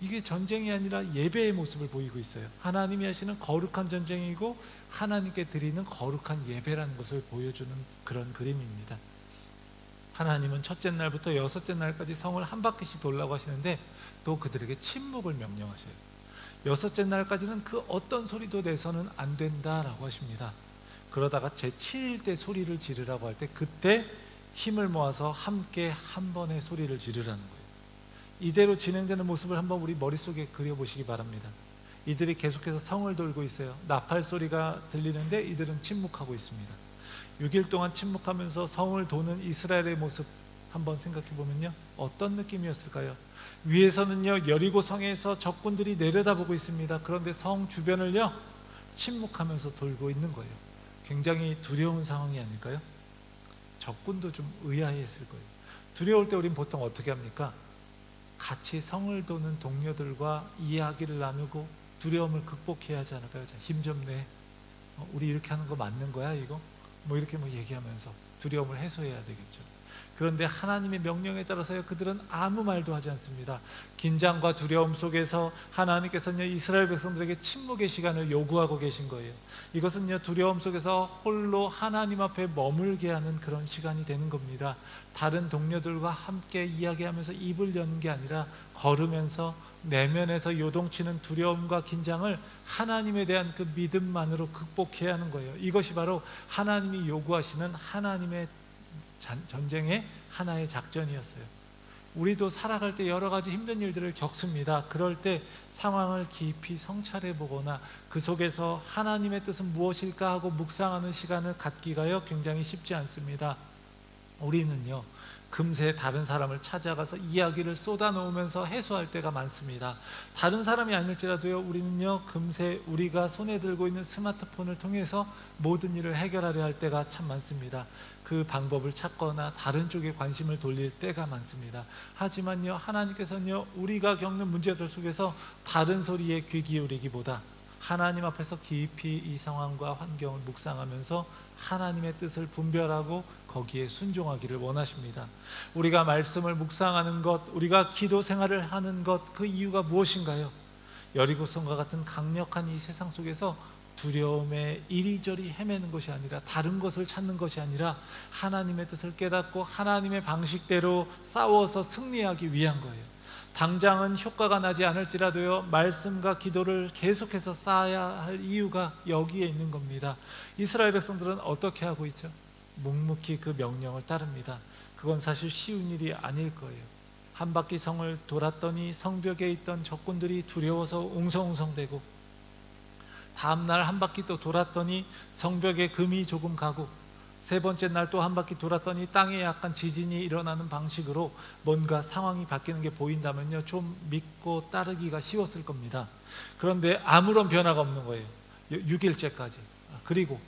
이게 전쟁이 아니라 예배의 모습을 보이고 있어요. 하나님이 하시는 거룩한 전쟁이고 하나님께 드리는 거룩한 예배라는 것을 보여주는 그런 그림입니다. 하나님은 첫째 날부터 여섯째 날까지 성을 한 바퀴씩 돌라고 하시는데 또 그들에게 침묵을 명령하셔요. 여섯째 날까지는 그 어떤 소리도 내서는 안 된다라고 하십니다. 그러다가 제7일 때 소리를 지르라고 할 때 그때 힘을 모아서 함께 한 번의 소리를 지르라는 거예요. 이대로 진행되는 모습을 한번 우리 머릿속에 그려보시기 바랍니다. 이들이 계속해서 성을 돌고 있어요. 나팔 소리가 들리는데 이들은 침묵하고 있습니다. 6일 동안 침묵하면서 성을 도는 이스라엘의 모습 한번 생각해 보면요 어떤 느낌이었을까요? 위에서는요 여리고 성에서 적군들이 내려다보고 있습니다. 그런데 성 주변을요 침묵하면서 돌고 있는 거예요. 굉장히 두려운 상황이 아닐까요? 적군도 좀 의아해했을 거예요. 두려울 때 우린 보통 어떻게 합니까? 같이 성을 도는 동료들과 이야기를 나누고 두려움을 극복해야 하지 않을까요? 자, 힘 좀 내. 우리 이렇게 하는 거 맞는 거야 이거? 뭐 이렇게 뭐 얘기하면서 두려움을 해소해야 되겠죠. 그런데 하나님의 명령에 따라서요 그들은 아무 말도 하지 않습니다. 긴장과 두려움 속에서 하나님께서는 이스라엘 백성들에게 침묵의 시간을 요구하고 계신 거예요. 이것은요 두려움 속에서 홀로 하나님 앞에 머물게 하는 그런 시간이 되는 겁니다. 다른 동료들과 함께 이야기하면서 입을 여는 게 아니라 걸으면서 내면에서 요동치는 두려움과 긴장을 하나님에 대한 그 믿음만으로 극복해야 하는 거예요. 이것이 바로 하나님이 요구하시는 하나님의 전쟁의 하나의 작전이었어요. 우리도 살아갈 때 여러 가지 힘든 일들을 겪습니다. 그럴 때 상황을 깊이 성찰해 보거나 그 속에서 하나님의 뜻은 무엇일까 하고 묵상하는 시간을 갖기가요 굉장히 쉽지 않습니다. 우리는요 금세 다른 사람을 찾아가서 이야기를 쏟아놓으면서 해소할 때가 많습니다. 다른 사람이 아닐지라도요 우리는요 금세 우리가 손에 들고 있는 스마트폰을 통해서 모든 일을 해결하려 할 때가 참 많습니다. 그 방법을 찾거나 다른 쪽에 관심을 돌릴 때가 많습니다. 하지만요 하나님께서는요 우리가 겪는 문제들 속에서 다른 소리에 귀 기울이기보다 하나님 앞에서 깊이 이 상황과 환경을 묵상하면서 하나님의 뜻을 분별하고 거기에 순종하기를 원하십니다. 우리가 말씀을 묵상하는 것, 우리가 기도 생활을 하는 것, 그 이유가 무엇인가요? 여리고성과 같은 강력한 이 세상 속에서 두려움에 이리저리 헤매는 것이 아니라, 다른 것을 찾는 것이 아니라 하나님의 뜻을 깨닫고 하나님의 방식대로 싸워서 승리하기 위한 거예요. 당장은 효과가 나지 않을지라도요 말씀과 기도를 계속해서 쌓아야 할 이유가 여기에 있는 겁니다. 이스라엘 백성들은 어떻게 하고 있죠? 묵묵히 그 명령을 따릅니다. 그건 사실 쉬운 일이 아닐 거예요. 한 바퀴 성을 돌았더니 성벽에 있던 적군들이 두려워서 웅성웅성대고, 다음날 한 바퀴 또 돌았더니 성벽에 금이 조금 가고, 세 번째 날 또 한 바퀴 돌았더니 땅에 약간 지진이 일어나는 방식으로 뭔가 상황이 바뀌는 게 보인다면요 좀 믿고 따르기가 쉬웠을 겁니다. 그런데 아무런 변화가 없는 거예요. 6일째까지. 그리고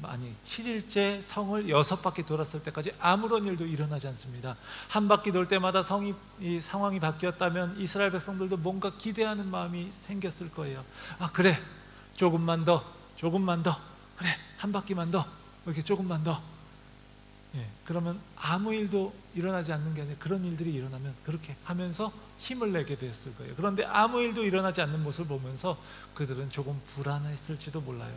7일째 성을 6바퀴 돌았을 때까지 아무런 일도 일어나지 않습니다. 한 바퀴 돌 때마다 이 상황이 바뀌었다면 이스라엘 백성들도 뭔가 기대하는 마음이 생겼을 거예요. 그래, 조금만 더, 그래, 한 바퀴만 더, 이렇게 조금만 더. 그러면 아무 일도 일어나지 않는 게 아니라 그런 일들이 일어나면 그렇게 하면서 힘을 내게 됐을 거예요. 그런데 아무 일도 일어나지 않는 모습을 보면서 그들은 조금 불안했을지도 몰라요.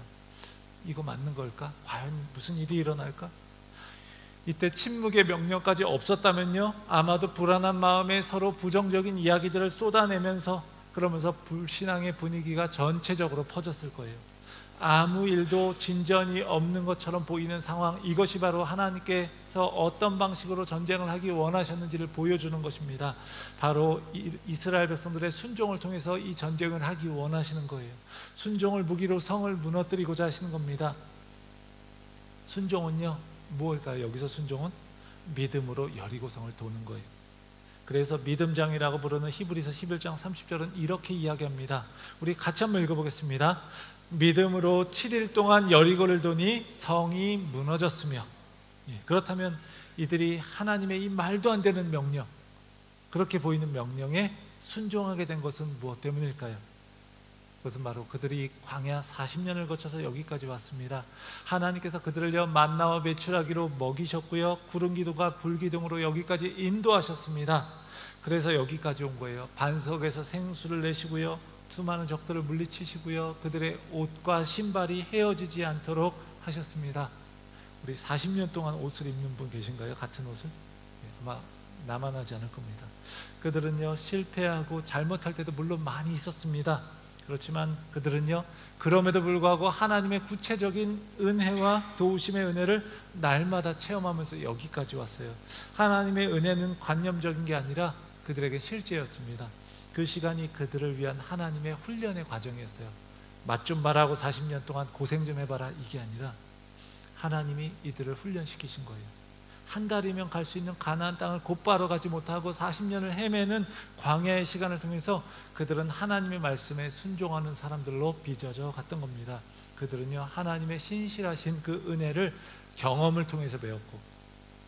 이거 맞는 걸까? 과연 무슨 일이 일어날까? 이때 침묵의 명령까지 없었다면요 아마도 불안한 마음에 서로 부정적인 이야기들을 쏟아내면서, 그러면서 불신앙의 분위기가 전체적으로 퍼졌을 거예요. 아무 일도 진전이 없는 것처럼 보이는 상황, 이것이 바로 하나님께서 어떤 방식으로 전쟁을 하기 원하셨는지를 보여주는 것입니다. 바로 이스라엘 백성들의 순종을 통해서 이 전쟁을 하기 원하시는 거예요. 순종을 무기로 성을 무너뜨리고자 하시는 겁니다. 순종은요, 무엇일까요? 여기서 순종은 믿음으로 여리고성을 도는 거예요. 그래서 믿음장이라고 부르는 히브리서 11장 30절은 이렇게 이야기합니다. 우리 같이 한번 읽어보겠습니다. 믿음으로 7일 동안 여리고를 도니 성이 무너졌으며. 그렇다면 이들이 하나님의 이 말도 안 되는 명령, 그렇게 보이는 명령에 순종하게 된 것은 무엇 때문일까요? 그것은 바로 그들이 광야 40년을 거쳐서 여기까지 왔습니다. 하나님께서 그들을요 만나와 메추라기로 먹이셨고요, 구름기둥과 불기둥으로 여기까지 인도하셨습니다. 그래서 여기까지 온 거예요. 반석에서 생수를 내시고요, 수많은 적들을 물리치시고요, 그들의 옷과 신발이 헤어지지 않도록 하셨습니다. 우리 40년 동안 옷을 입는 분 계신가요? 같은 옷을? 아마 나만 하지 않을 겁니다. 그들은요 실패하고 잘못할 때도 물론 많이 있었습니다. 그렇지만 그들은요 그럼에도 불구하고 하나님의 구체적인 은혜와 도우심의 은혜를 날마다 체험하면서 여기까지 왔어요. 하나님의 은혜는 관념적인 게 아니라 그들에게 실제였습니다. 그 시간이 그들을 위한 하나님의 훈련의 과정이었어요. 맛 좀 봐라고 40년 동안 고생 좀 해봐라, 이게 아니라 하나님이 이들을 훈련시키신 거예요. 한 달이면 갈 수 있는 가나안 땅을 곧바로 가지 못하고 40년을 헤매는 광야의 시간을 통해서 그들은 하나님의 말씀에 순종하는 사람들로 빚어져 갔던 겁니다. 그들은요 하나님의 신실하신 그 은혜를 경험을 통해서 배웠고,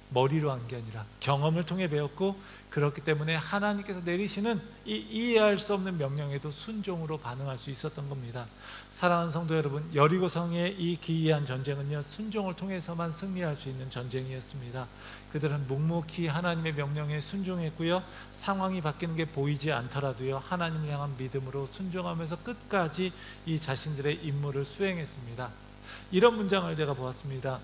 머리로 한 게 아니라 경험을 통해 배웠고, 그렇기 때문에 하나님께서 내리시는 이 이해할 수 없는 명령에도 순종으로 반응할 수 있었던 겁니다. 사랑하는 성도 여러분, 여리고성의 이 기이한 전쟁은요 순종을 통해서만 승리할 수 있는 전쟁이었습니다. 그들은 묵묵히 하나님의 명령에 순종했고요, 상황이 바뀌는 게 보이지 않더라도요 하나님을 향한 믿음으로 순종하면서 끝까지 이 자신들의 임무를 수행했습니다. 이런 문장을 제가 보았습니다.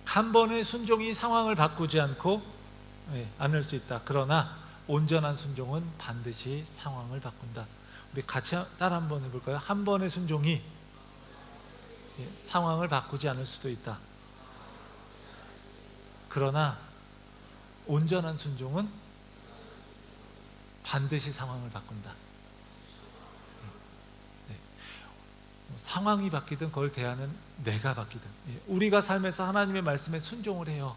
한 번의 순종이 상황을 바꾸지 않을 수 있다. 그러나 온전한 순종은 반드시 상황을 바꾼다. 우리 같이 따라 한번 해볼까요? 한 번의 순종이 상황을 바꾸지 않을 수도 있다. 그러나 온전한 순종은 반드시 상황을 바꾼다. 상황이 바뀌든 그걸 대하는 내가 바뀌든, 우리가 삶에서 하나님의 말씀에 순종을 해요.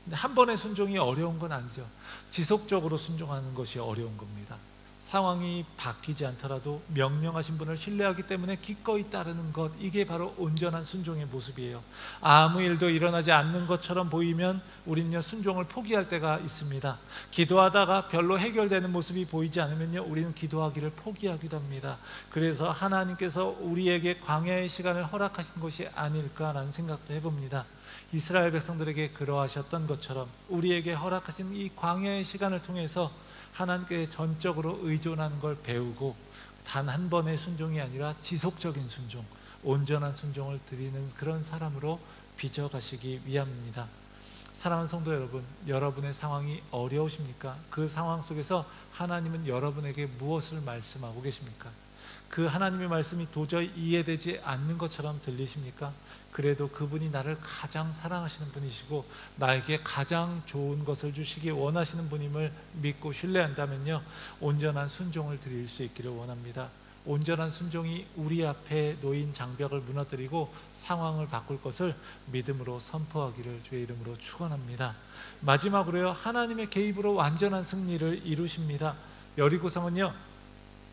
근데 한 번의 순종이 어려운 건 아니죠. 지속적으로 순종하는 것이 어려운 겁니다. 상황이 바뀌지 않더라도 명령하신 분을 신뢰하기 때문에 기꺼이 따르는 것, 이게 바로 온전한 순종의 모습이에요. 아무 일도 일어나지 않는 것처럼 보이면 우리는요 순종을 포기할 때가 있습니다. 기도하다가 별로 해결되는 모습이 보이지 않으면요 우리는 기도하기를 포기하기도 합니다. 그래서 하나님께서 우리에게 광야의 시간을 허락하신 것이 아닐까라는 생각도 해봅니다. 이스라엘 백성들에게 그러하셨던 것처럼 우리에게 허락하신 이 광야의 시간을 통해서 하나님께 전적으로 의존하는 걸 배우고, 단 한 번의 순종이 아니라 지속적인 순종, 온전한 순종을 드리는 그런 사람으로 빚어가시기 위함입니다. 사랑하는 성도 여러분, 여러분의 상황이 어려우십니까? 그 상황 속에서 하나님은 여러분에게 무엇을 말씀하고 계십니까? 그 하나님의 말씀이 도저히 이해되지 않는 것처럼 들리십니까? 그래도 그분이 나를 가장 사랑하시는 분이시고 나에게 가장 좋은 것을 주시기 원하시는 분임을 믿고 신뢰한다면요 온전한 순종을 드릴 수 있기를 원합니다. 온전한 순종이 우리 앞에 놓인 장벽을 무너뜨리고 상황을 바꿀 것을 믿음으로 선포하기를 주의 이름으로 축원합니다. 마지막으로요 하나님의 개입으로 완전한 승리를 이루십니다. 여리고성은요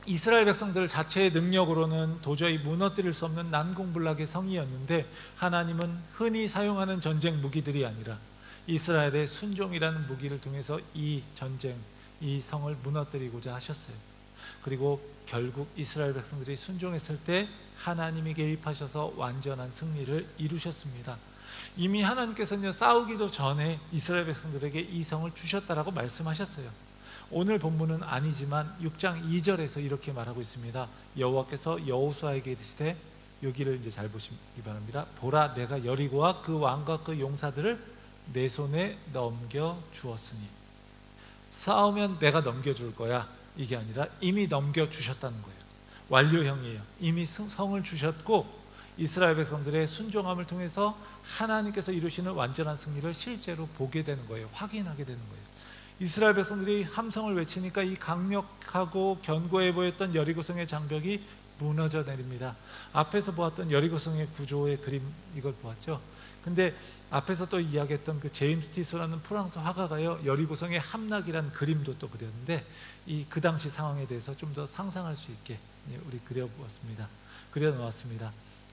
이스라엘 백성들 자체의 능력으로는 도저히 무너뜨릴 수 없는 난공불락의 성이었는데, 하나님은 흔히 사용하는 전쟁 무기들이 아니라 이스라엘의 순종이라는 무기를 통해서 이 전쟁, 이 성을 무너뜨리고자 하셨어요. 그리고 결국 이스라엘 백성들이 순종했을 때 하나님이 개입하셔서 완전한 승리를 이루셨습니다. 이미 하나님께서는 싸우기도 전에 이스라엘 백성들에게 이 성을 주셨다라고 말씀하셨어요. 오늘 본문은 아니지만 6장 2절에서 이렇게 말하고 있습니다. 여호와께서 여호수아에게 이르시되, 여기를 이제 잘 보시기 바랍니다. 보라, 내가 여리고와 그 왕과 그 용사들을 내 손에 넘겨 주었으니. 싸우면 내가 넘겨줄 거야, 이게 아니라 이미 넘겨주셨다는 거예요. 완료형이에요. 이미 성을 주셨고 이스라엘 백성들의 순종함을 통해서 하나님께서 이루시는 완전한 승리를 실제로 보게 되는 거예요. 확인하게 되는 거예요. 이스라엘 백성들이 함성을 외치니까 이 강력하고 견고해 보였던 여리고성의 장벽이 무너져 내립니다. 앞에서 보았던 여리고성의 구조의 그림, 이걸 보았죠. 근데 앞에서 또 이야기했던 그 제임스 티소라는 프랑스 화가가요, 여리고성의 함락이란 그림도 또 그렸는데 그 당시 상황에 대해서 좀 더 상상할 수 있게 우리 그려놓았습니다.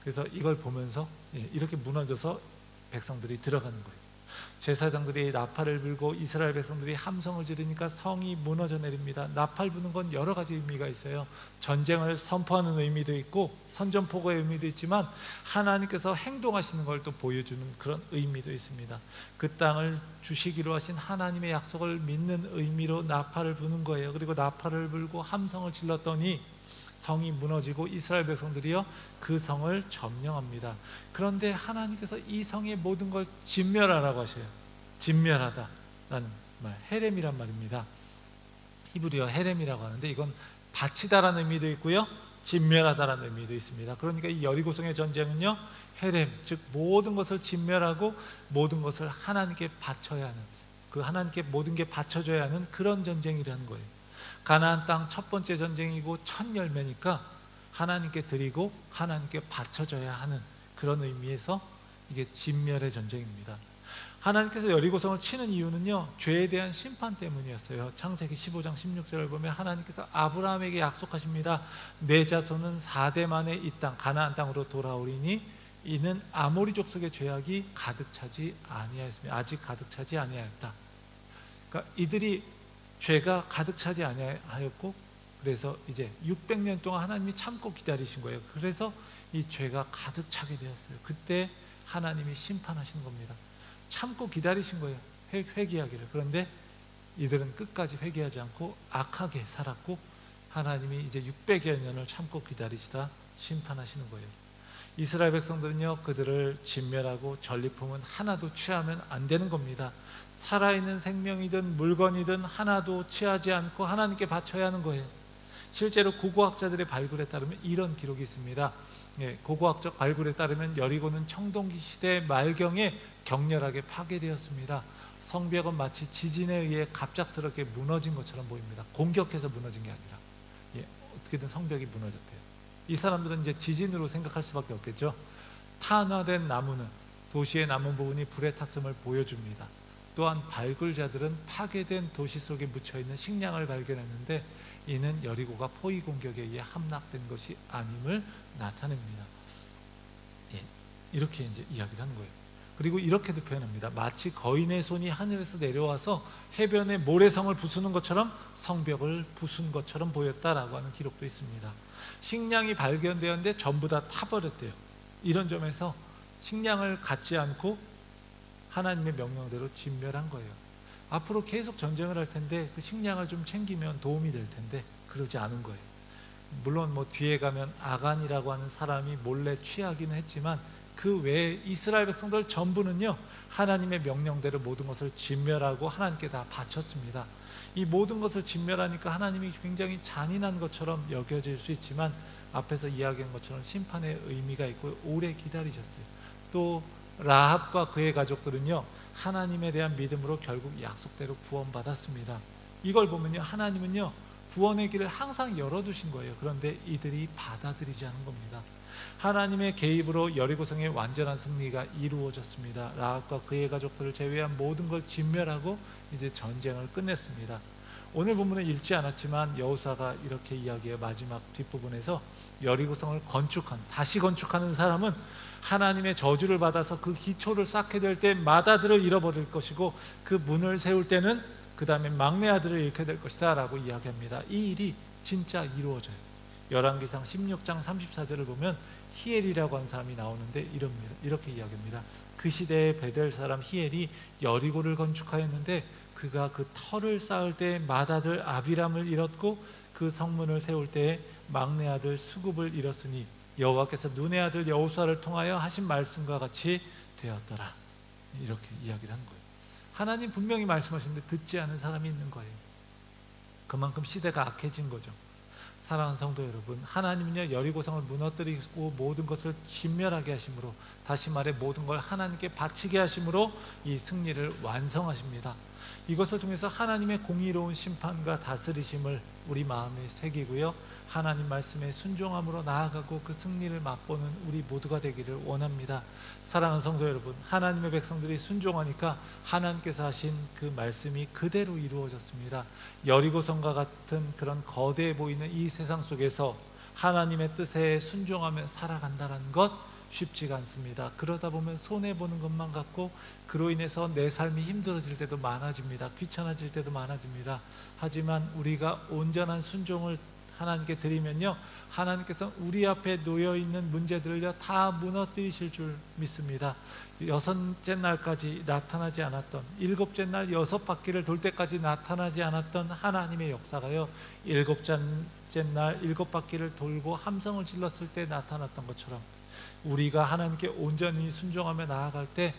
그래서 이걸 보면서 이렇게 무너져서 백성들이 들어가는 거예요. 제사장들이 나팔을 불고 이스라엘 백성들이 함성을 지르니까 성이 무너져 내립니다. 나팔 부는 건 여러 가지 의미가 있어요. 전쟁을 선포하는 의미도 있고 선전포고의 의미도 있지만 하나님께서 행동하시는 걸 또 보여주는 그런 의미도 있습니다. 그 땅을 주시기로 하신 하나님의 약속을 믿는 의미로 나팔을 부는 거예요. 그리고 나팔을 불고 함성을 질렀더니 성이 무너지고 이스라엘 백성들이요 그 성을 점령합니다. 그런데 하나님께서 이 성의 모든 걸 진멸하라고 하셔요. 진멸하다라는 말, 헤렘이란 말입니다. 히브리어 헤렘이라고 하는데 이건 바치다라는 의미도 있고요, 진멸하다라는 의미도 있습니다. 그러니까 이 여리고성의 전쟁은요 헤렘, 즉 모든 것을 진멸하고 모든 것을 하나님께 바쳐야 하는, 그 하나님께 모든 게 바쳐져야 하는 그런 전쟁이라는 거예요. 가나안 땅 첫 번째 전쟁이고 첫 열매니까 하나님께 드리고 하나님께 바쳐져야 하는 그런 의미에서 이게 진멸의 전쟁입니다. 하나님께서 여리고성을 치는 이유는요 죄에 대한 심판 때문이었어요. 창세기 15장 16절을 보면 하나님께서 아브라함에게 약속하십니다. 내 자손은 4대 만에 이 땅 가나안 땅으로 돌아오리니 이는 아모리 족속의 죄악이 가득 차지 아니하였으며 아직 가득 차지 아니하였다. 그러니까 이들이 죄가 가득 차지 아니하였고 그래서 이제 600년 동안 하나님이 참고 기다리신 거예요. 그래서 이 죄가 가득 차게 되었어요. 그때 하나님이 심판하시는 겁니다. 참고 기다리신 거예요. 회개하기를. 그런데 이들은 끝까지 회개하지 않고 악하게 살았고 하나님이 이제 600여 년을 참고 기다리시다 심판하시는 거예요. 이스라엘 백성들은요 그들을 진멸하고 전리품은 하나도 취하면 안 되는 겁니다. 살아있는 생명이든 물건이든 하나도 취하지 않고 하나님께 바쳐야 하는 거예요. 실제로 고고학자들의 발굴에 따르면 이런 기록이 있습니다. 고고학적 발굴에 따르면 여리고는 청동기 시대 말경에 격렬하게 파괴되었습니다. 성벽은 마치 지진에 의해 갑작스럽게 무너진 것처럼 보입니다. 공격해서 무너진 게 아니라 어떻게든 성벽이 무너졌대요. 이 사람들은 이제 지진으로 생각할 수밖에 없겠죠. 탄화된 나무는 도시의 남은 부분이 불에 탔음을 보여줍니다. 또한 발굴자들은 파괴된 도시 속에 묻혀있는 식량을 발견했는데 이는 여리고가 포위 공격에 의해 함락된 것이 아님을 나타냅니다. 이렇게 이제 이야기를 하는 거예요. 그리고 이렇게도 표현합니다. 마치 거인의 손이 하늘에서 내려와서 해변의 모래성을 부수는 것처럼 성벽을 부순 것처럼 보였다라고 하는 기록도 있습니다. 식량이 발견되었는데 전부 다 타버렸대요. 이런 점에서 식량을 갖지 않고 하나님의 명령대로 진멸한 거예요. 앞으로 계속 전쟁을 할 텐데 그 식량을 좀 챙기면 도움이 될 텐데 그러지 않은 거예요. 물론 뭐 뒤에 가면 아간이라고 하는 사람이 몰래 취하기는 했지만 그 외에 이스라엘 백성들 전부는요 하나님의 명령대로 모든 것을 진멸하고 하나님께 다 바쳤습니다. 이 모든 것을 진멸하니까 하나님이 굉장히 잔인한 것처럼 여겨질 수 있지만 앞에서 이야기한 것처럼 심판의 의미가 있고 오래 기다리셨어요. 또 라합과 그의 가족들은요 하나님에 대한 믿음으로 결국 약속대로 구원받았습니다. 이걸 보면요 하나님은요 구원의 길을 항상 열어두신 거예요. 그런데 이들이 받아들이지 않은 겁니다. 하나님의 개입으로 여리고성의 완전한 승리가 이루어졌습니다. 라합과 그의 가족들을 제외한 모든 걸 진멸하고 이제 전쟁을 끝냈습니다. 오늘 본문은 읽지 않았지만 여호수아가 이렇게 이야기해요. 마지막 뒷부분에서 여리고성을 다시 건축하는 사람은 하나님의 저주를 받아서 그 기초를 쌓게 될 때 맏아들을 잃어버릴 것이고 그 문을 세울 때는 그 다음에 막내 아들을 잃게 될 것이다 라고 이야기합니다. 이 일이 진짜 이루어져요. 열왕기상 16장 34절을 보면 히엘이라고 하는 사람이 나오는데 이렇게 이야기합니다. 그 시대의 베델 사람 히엘이 여리고를 건축하였는데 그가 그 터를 쌓을 때 맏아들 아비람을 잃었고 그 성문을 세울 때에 막내 아들 수굽을 잃었으니 여호와께서 눈의 아들 여호수아를 통하여 하신 말씀과 같이 되었더라. 이렇게 이야기를 하는 거예요. 하나님 분명히 말씀하시는데 듣지 않은 사람이 있는 거예요. 그만큼 시대가 악해진 거죠. 사랑하는 성도 여러분, 하나님은요 여리고성을 무너뜨리고 모든 것을 진멸하게 하심으로, 다시 말해 모든 걸 하나님께 바치게 하심으로 이 승리를 완성하십니다. 이것을 통해서 하나님의 공의로운 심판과 다스리심을 우리 마음에 새기고요, 하나님 말씀에 순종함으로 나아가고 그 승리를 맛보는 우리 모두가 되기를 원합니다. 사랑하는 성도 여러분, 하나님의 백성들이 순종하니까 하나님께서 하신 그 말씀이 그대로 이루어졌습니다. 여리고성과 같은 그런 거대해 보이는 이 세상 속에서 하나님의 뜻에 순종하며 살아간다는 것 쉽지가 않습니다. 그러다 보면 손해보는 것만 같고 그로 인해서 내 삶이 힘들어질 때도 많아집니다. 귀찮아질 때도 많아집니다. 하지만 우리가 온전한 순종을 하나님께 드리면요, 하나님께서 우리 앞에 놓여있는 문제들을요 다 무너뜨리실 줄 믿습니다. 6째 날까지 나타나지 않았던, 7째 날 6바퀴를 돌 때까지 나타나지 않았던 하나님의 역사가요 7째 날 7바퀴를 돌고 함성을 질렀을 때 나타났던 것처럼 우리가 하나님께 온전히 순종하며 나아갈 때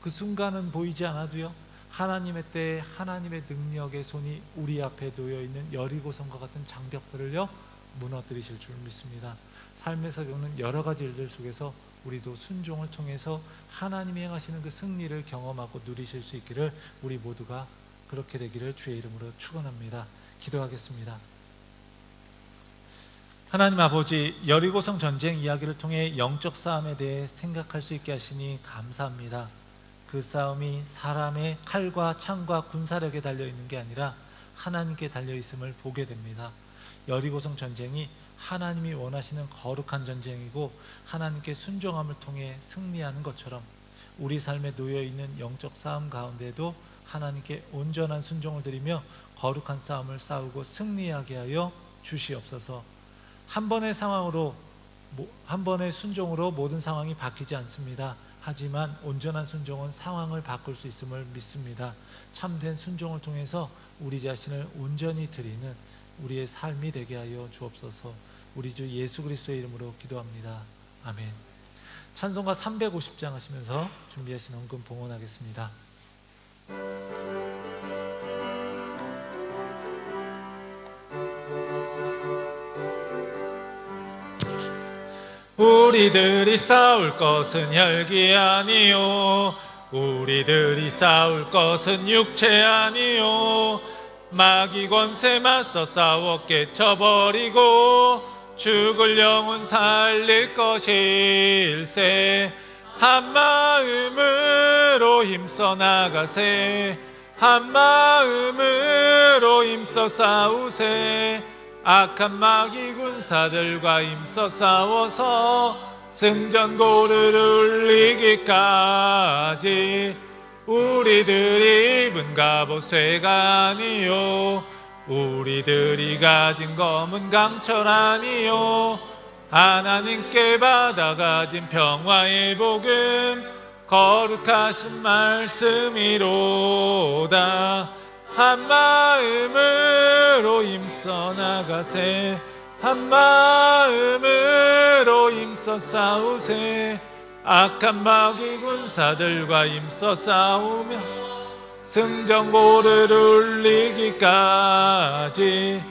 그 순간은 보이지 않아도요 하나님의 때에 하나님의 능력의 손이 우리 앞에 놓여있는 여리고성과 같은 장벽들을요 무너뜨리실 줄 믿습니다. 삶에서 겪는 여러 가지 일들 속에서 우리도 순종을 통해서 하나님이 행하시는 그 승리를 경험하고 누리실 수 있기를, 우리 모두가 그렇게 되기를 주의 이름으로 축원합니다. 기도하겠습니다. 하나님 아버지, 여리고성 전쟁 이야기를 통해 영적 싸움에 대해 생각할 수 있게 하시니 감사합니다. 그 싸움이 사람의 칼과 창과 군사력에 달려있는 게 아니라 하나님께 달려있음을 보게 됩니다. 여리고성 전쟁이 하나님이 원하시는 거룩한 전쟁이고 하나님께 순종함을 통해 승리하는 것처럼 우리 삶에 놓여있는 영적 싸움 가운데도 하나님께 온전한 순종을 드리며 거룩한 싸움을 싸우고 승리하게 하여 주시옵소서. 한 번의 상황으로, 한 번의 순종으로 모든 상황이 바뀌지 않습니다. 하지만 온전한 순종은 상황을 바꿀 수 있음을 믿습니다. 참된 순종을 통해서 우리 자신을 온전히 드리는 우리의 삶이 되게 하여 주옵소서. 우리 주 예수 그리스도의 이름으로 기도합니다. 아멘. 찬송가 350장 하시면서 준비하신 헌금 봉헌하겠습니다. 우리들이 싸울 것은 혈기 아니요, 우리들이 싸울 것은 육체 아니요, 마귀 권세 맞서 싸워 깨쳐버리고 죽을 영혼 살릴 것일세. 한마음으로 힘써 나가세, 한마음으로 힘써 싸우세. 악한 마귀 군사들과 힘써 싸워서 승전고를 울리기까지. 우리들이 입은 갑옷 쇠가 아니요, 우리들이 가진 검은 강철 아니요, 하나님께 받아가진 평화의 복음 거룩하신 말씀이로다. 한마음으로 힘써 나가세, 한마음으로 힘써 싸우세. 악한 마귀 군사들과 힘써 싸우며 승전고를 울리기까지.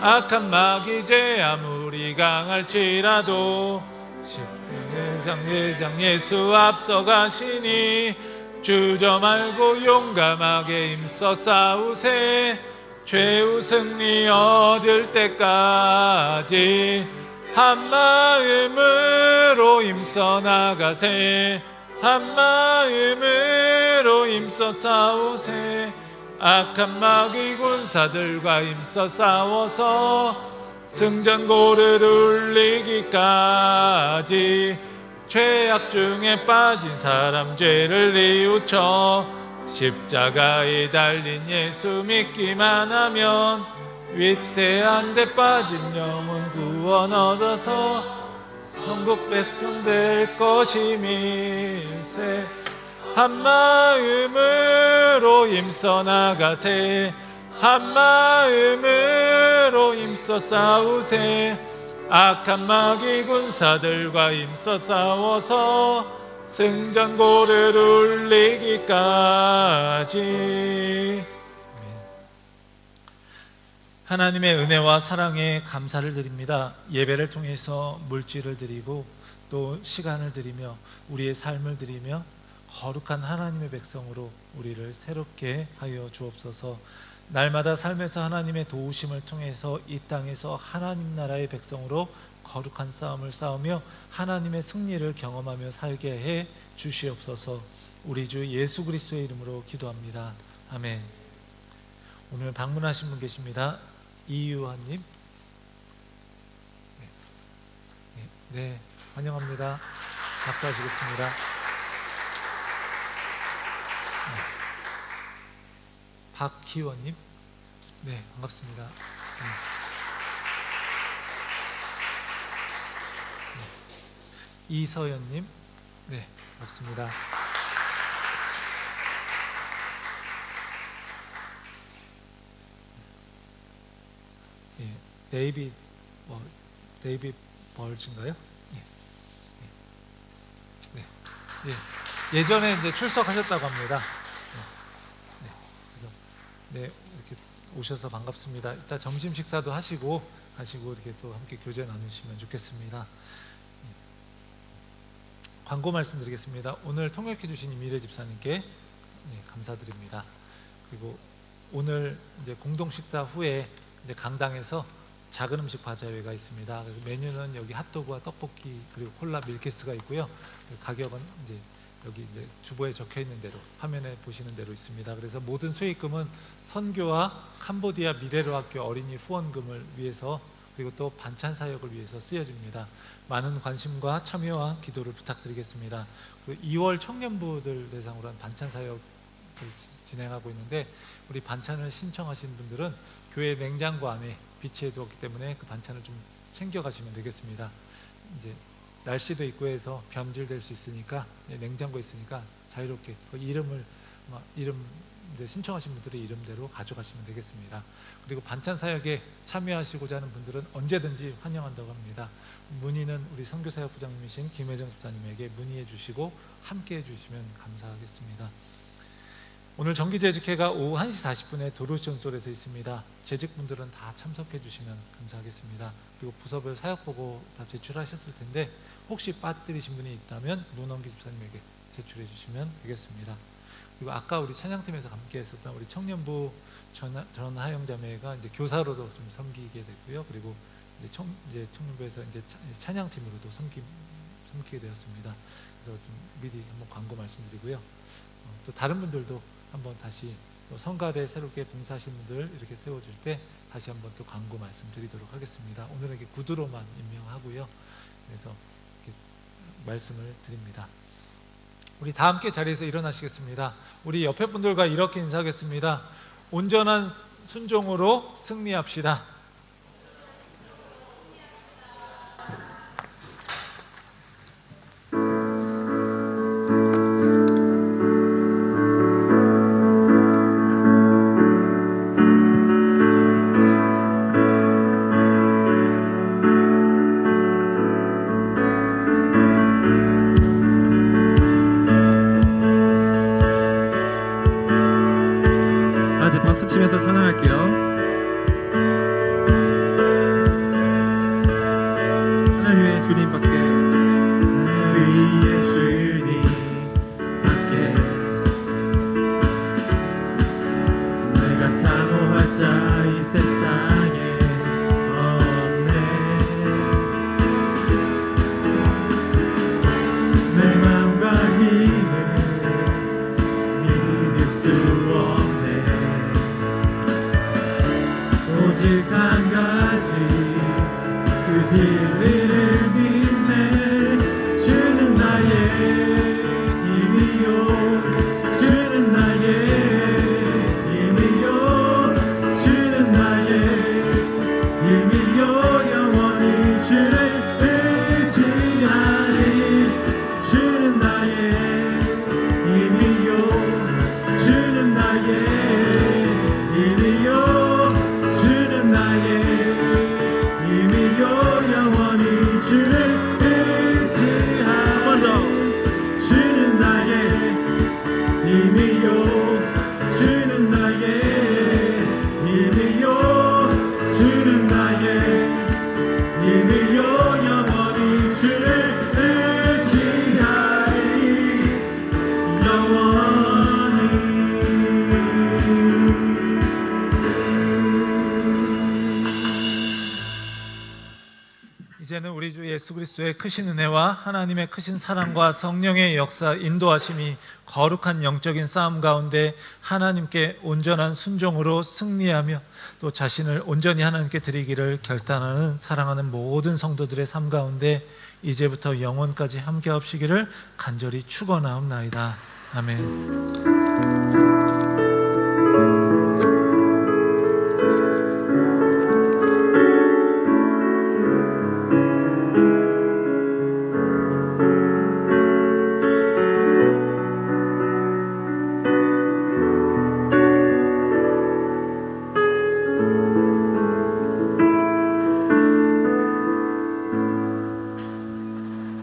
악한 마귀 죄 아무리 강할지라도 십대장 예수 앞서가시니 주저 말고 용감하게 힘써 싸우세. 최후 승리 얻을 때까지 한마음으로 힘써 나가세, 한마음으로 힘써 싸우세. 악한 마귀 군사들과 힘써 싸워서 승전고를 울리기까지. 죄악 중에 빠진 사람 죄를 뉘우쳐 십자가에 달린 예수 믿기만 하면 위태한 데 빠진 영혼 구원 얻어서 천국 백성 될 것임일세. 한마음으로 힘써 나가세, 한마음으로 힘써 싸우세. 악한 마귀 군사들과 힘써 싸워서 승전고를 울리기까지. 하나님의 은혜와 사랑에 감사를 드립니다. 예배를 통해서 물질을 드리고 또 시간을 드리며 우리의 삶을 드리며 거룩한 하나님의 백성으로 우리를 새롭게 하여 주옵소서. 날마다 삶에서 하나님의 도우심을 통해서 이 땅에서 하나님 나라의 백성으로 거룩한 싸움을 싸우며 하나님의 승리를 경험하며 살게 해 주시옵소서. 우리 주 예수 그리스도의 이름으로 기도합니다. 아멘. 오늘 방문하신 분 계십니다. 이유환님. 네, 환영합니다. 박수하시겠습니다. 박희원님. 네, 반갑습니다. 이서연님. 네, 반갑습니다. 예, 데이빗 벌즈인가요? 예. 네. 예. 예전에 이제 출석하셨다고 합니다. 네. 그래서 네, 이렇게 오셔서 반갑습니다. 이따 점심 식사도 하시고 이렇게 또 함께 교제 나누시면 좋겠습니다. 광고 말씀드리겠습니다. 오늘 통역해 주신 이미래 집사님께 감사드립니다. 그리고 오늘 이제 공동 식사 후에 이제 강당에서 작은 음식 바자회가 있습니다. 그래서 메뉴는 여기 핫도그와 떡볶이 그리고 콜라 밀키스가 있고요. 가격은 이제 여기 이제 주보에 적혀 있는 대로 화면에 보시는 대로 있습니다. 그래서 모든 수익금은 선교와 캄보디아 미래로 학교 어린이 후원금을 위해서 그리고 또 반찬 사역을 위해서 쓰여집니다. 많은 관심과 참여와 기도를 부탁드리겠습니다. 그리고 2월 청년부들 대상으로 한 반찬 사역을 진행하고 있는데 우리 반찬을 신청하신 분들은 교회 냉장고 안에 비치해 두었기 때문에 그 반찬을 좀 챙겨 가시면 되겠습니다. 이제 날씨도 있고 해서 변질될 수 있으니까 냉장고에 있으니까 자유롭게 그 이름 이제 신청하신 분들의 이름대로 가져가시면 되겠습니다. 그리고 반찬 사역에 참여하시고자 하는 분들은 언제든지 환영한다고 합니다. 문의는 우리 선교사역부장님이신 김혜정 집사님에게 문의해 주시고 함께 해 주시면 감사하겠습니다. 오늘 정기재직회가 오후 1시 40분에 도로시온솔에서 있습니다. 재직분들은 다 참석해 주시면 감사하겠습니다. 그리고 부서별 사역보고 다 제출하셨을 텐데 혹시 빠뜨리신 분이 있다면 문원기 집사님에게 제출해 주시면 되겠습니다. 그리고 아까 우리 찬양팀에서 함께 했었던 우리 청년부 전하영자매가 이제 교사로도 좀 섬기게 됐고요. 그리고 이제 청년부에서 이제 찬양팀으로도 섬기게 되었습니다. 그래서 좀 미리 한번 광고 말씀드리고요. 또 다른 분들도 한번 다시 또 성가대 새롭게 봉사하신 분들 이렇게 세워질 때 다시 한번 또 광고 말씀드리도록 하겠습니다. 오늘은 이렇게 구두로만 임명하고요. 그래서 이렇게 말씀을 드립니다. 우리 다 함께 자리에서 일어나시겠습니다. 우리 옆에 분들과 이렇게 인사하겠습니다. 온전한 순종으로 승리합시다. 박수 치면서 찬양할게요. 하늘 위에 주님밖에 위에 주님밖에 내가 사모할 자 이 세상에 없네. 내 맘과 힘을 믿을 수 없네. 오직 한 가지 그 진리를 믿네. 주는 나의 힘이요, 주는 나의 힘이요, 주는 나의 힘이요. 영원히 주를 의지하리. 주는 나의 힘이요, 주는 나의 힘이요, 주는 나의 힘이요. 영원히 주를 의지하리. 주 이제는 우리 주 예수 그리스도의 크신 은혜와 하나님의 크신 사랑과 성령의 역사 인도하심이 거룩한 영적인 싸움 가운데 하나님께 온전한 순종으로 승리하며 또 자신을 온전히 하나님께 드리기를 결단하는 사랑하는 모든 성도들의 삶 가운데 이제부터 영원까지 함께 하시기를 간절히 축원하옵나이다. 아멘.